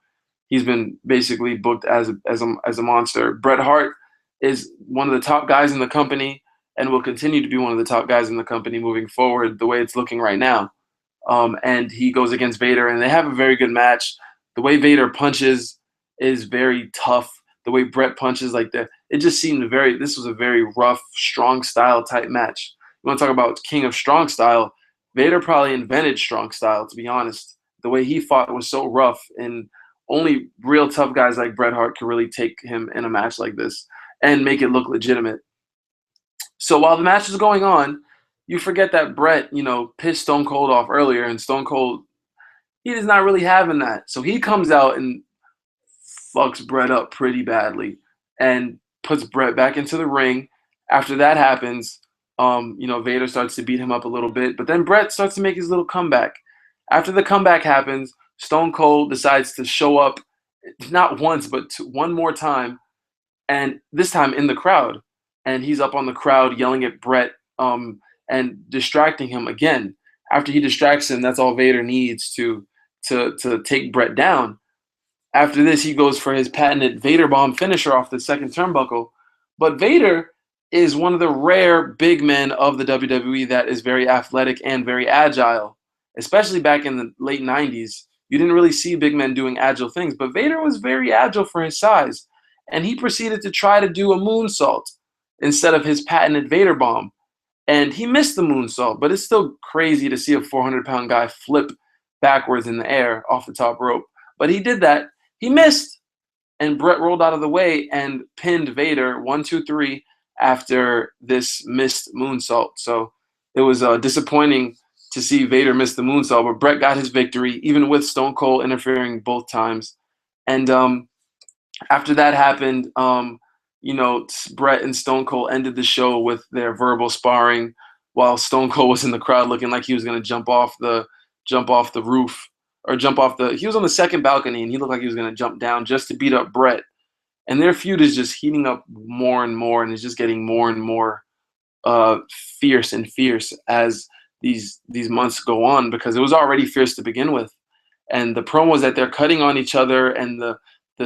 he's been basically booked as a monster. Bret Hart is one of the top guys in the company and will continue to be one of the top guys in the company moving forward, the way it's looking right now. And he goes against Vader, and they have a very good match. The way Vader punches is very tough. the way Brett punches, like that. It just seemed this was a very rough, strong style type match. You want to talk about king of strong style? Vader probably invented strong style, to be honest. The way he fought was so rough, and only real tough guys like Bret Hart could really take him in a match like this and make it look legitimate. So while the match is going on, you forget that Bret, pissed Stone Cold off earlier, and Stone Cold, he is not really having that. So he comes out and fucks Bret up pretty badly and puts Bret back into the ring. After that happens, Vader starts to beat him up a little bit, but then Bret starts to make his little comeback. After the comeback happens, Stone Cold decides to show up not once, but one more time, and this time in the crowd. And he's up on the crowd yelling at Bret and distracting him again. After he distracts him, that's all Vader needs to take Bret down. After this, he goes for his patented Vader bomb finisher off the second turnbuckle. But Vader is one of the rare big men of the WWE that is very athletic and very agile, especially back in the late 90s. You didn't really see big men doing agile things, but Vader was very agile for his size. And he proceeded to try to do a moonsault instead of his patented Vader bomb. And he missed the moonsault, but it's still crazy to see a 400-pound guy flip backwards in the air off the top rope. But he did that. He missed, and Bret rolled out of the way and pinned Vader 1, 2, 3 after this missed moonsault. So it was disappointing to see Vader miss the moonsault, but Bret got his victory, even with Stone Cold interfering both times. And after that happened, Bret and Stone Cold ended the show with their verbal sparring, while Stone Cold was in the crowd looking like he was going to jump off the roof. Or he was on the second balcony, and he looked like he was going to jump down just to beat up Bret. And their feud is just heating up more and more, and it's just getting more and more fierce as these months go on, because it was already fierce to begin with. And the promos that they're cutting on each other, and the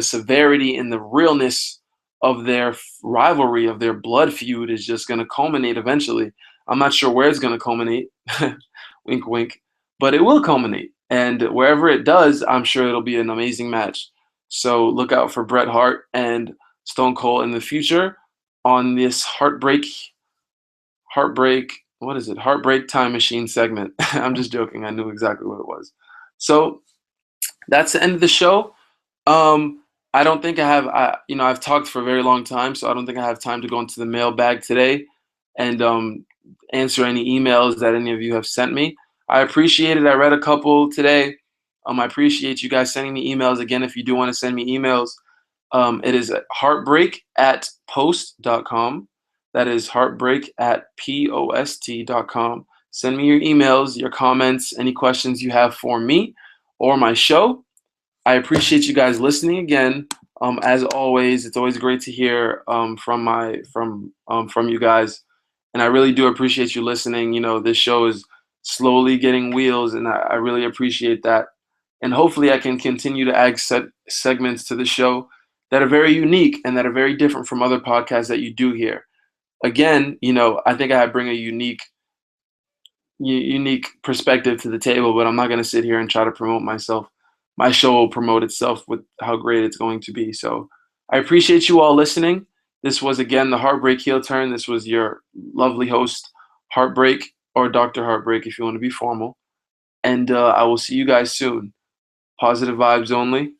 severity and the realness of their rivalry, of their blood feud, is just going to culminate eventually. I'm not sure where it's going to culminate. Wink, wink. But it will culminate. And wherever it does, I'm sure it'll be an amazing match. So look out for Bret Hart and Stone Cold in the future on this Heartbreak, what is it? Heartbreak Time Machine segment. I'm just joking. I knew exactly what it was. So that's the end of the show. I don't think I've talked for a very long time, so I don't think I have time to go into the mailbag today and answer any emails that any of you have sent me. I appreciate it. I read a couple today. I appreciate you guys sending me emails. Again, if you do want to send me emails, it is heartbreak@post.com. That is heartbreak@post.com. Send me your emails, your comments, any questions you have for me or my show. I appreciate you guys listening again. As always, it's always great to hear from you guys, and I really do appreciate you listening. This show is slowly getting wheels, and I really appreciate that. And hopefully I can continue to add segments to the show that are very unique and that are very different from other podcasts that you do hear. Again, I think I bring a unique perspective to the table, but I'm not going to sit here and try to promote myself. My show will promote itself with how great it's going to be. So I appreciate you all listening. This was, again, the Heartbreak Heel Turn. This was your lovely host, Heartbreak, or Dr. Heartbreak if you want to be formal. And I will see you guys soon. Positive vibes only.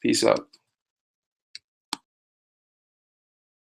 Peace out.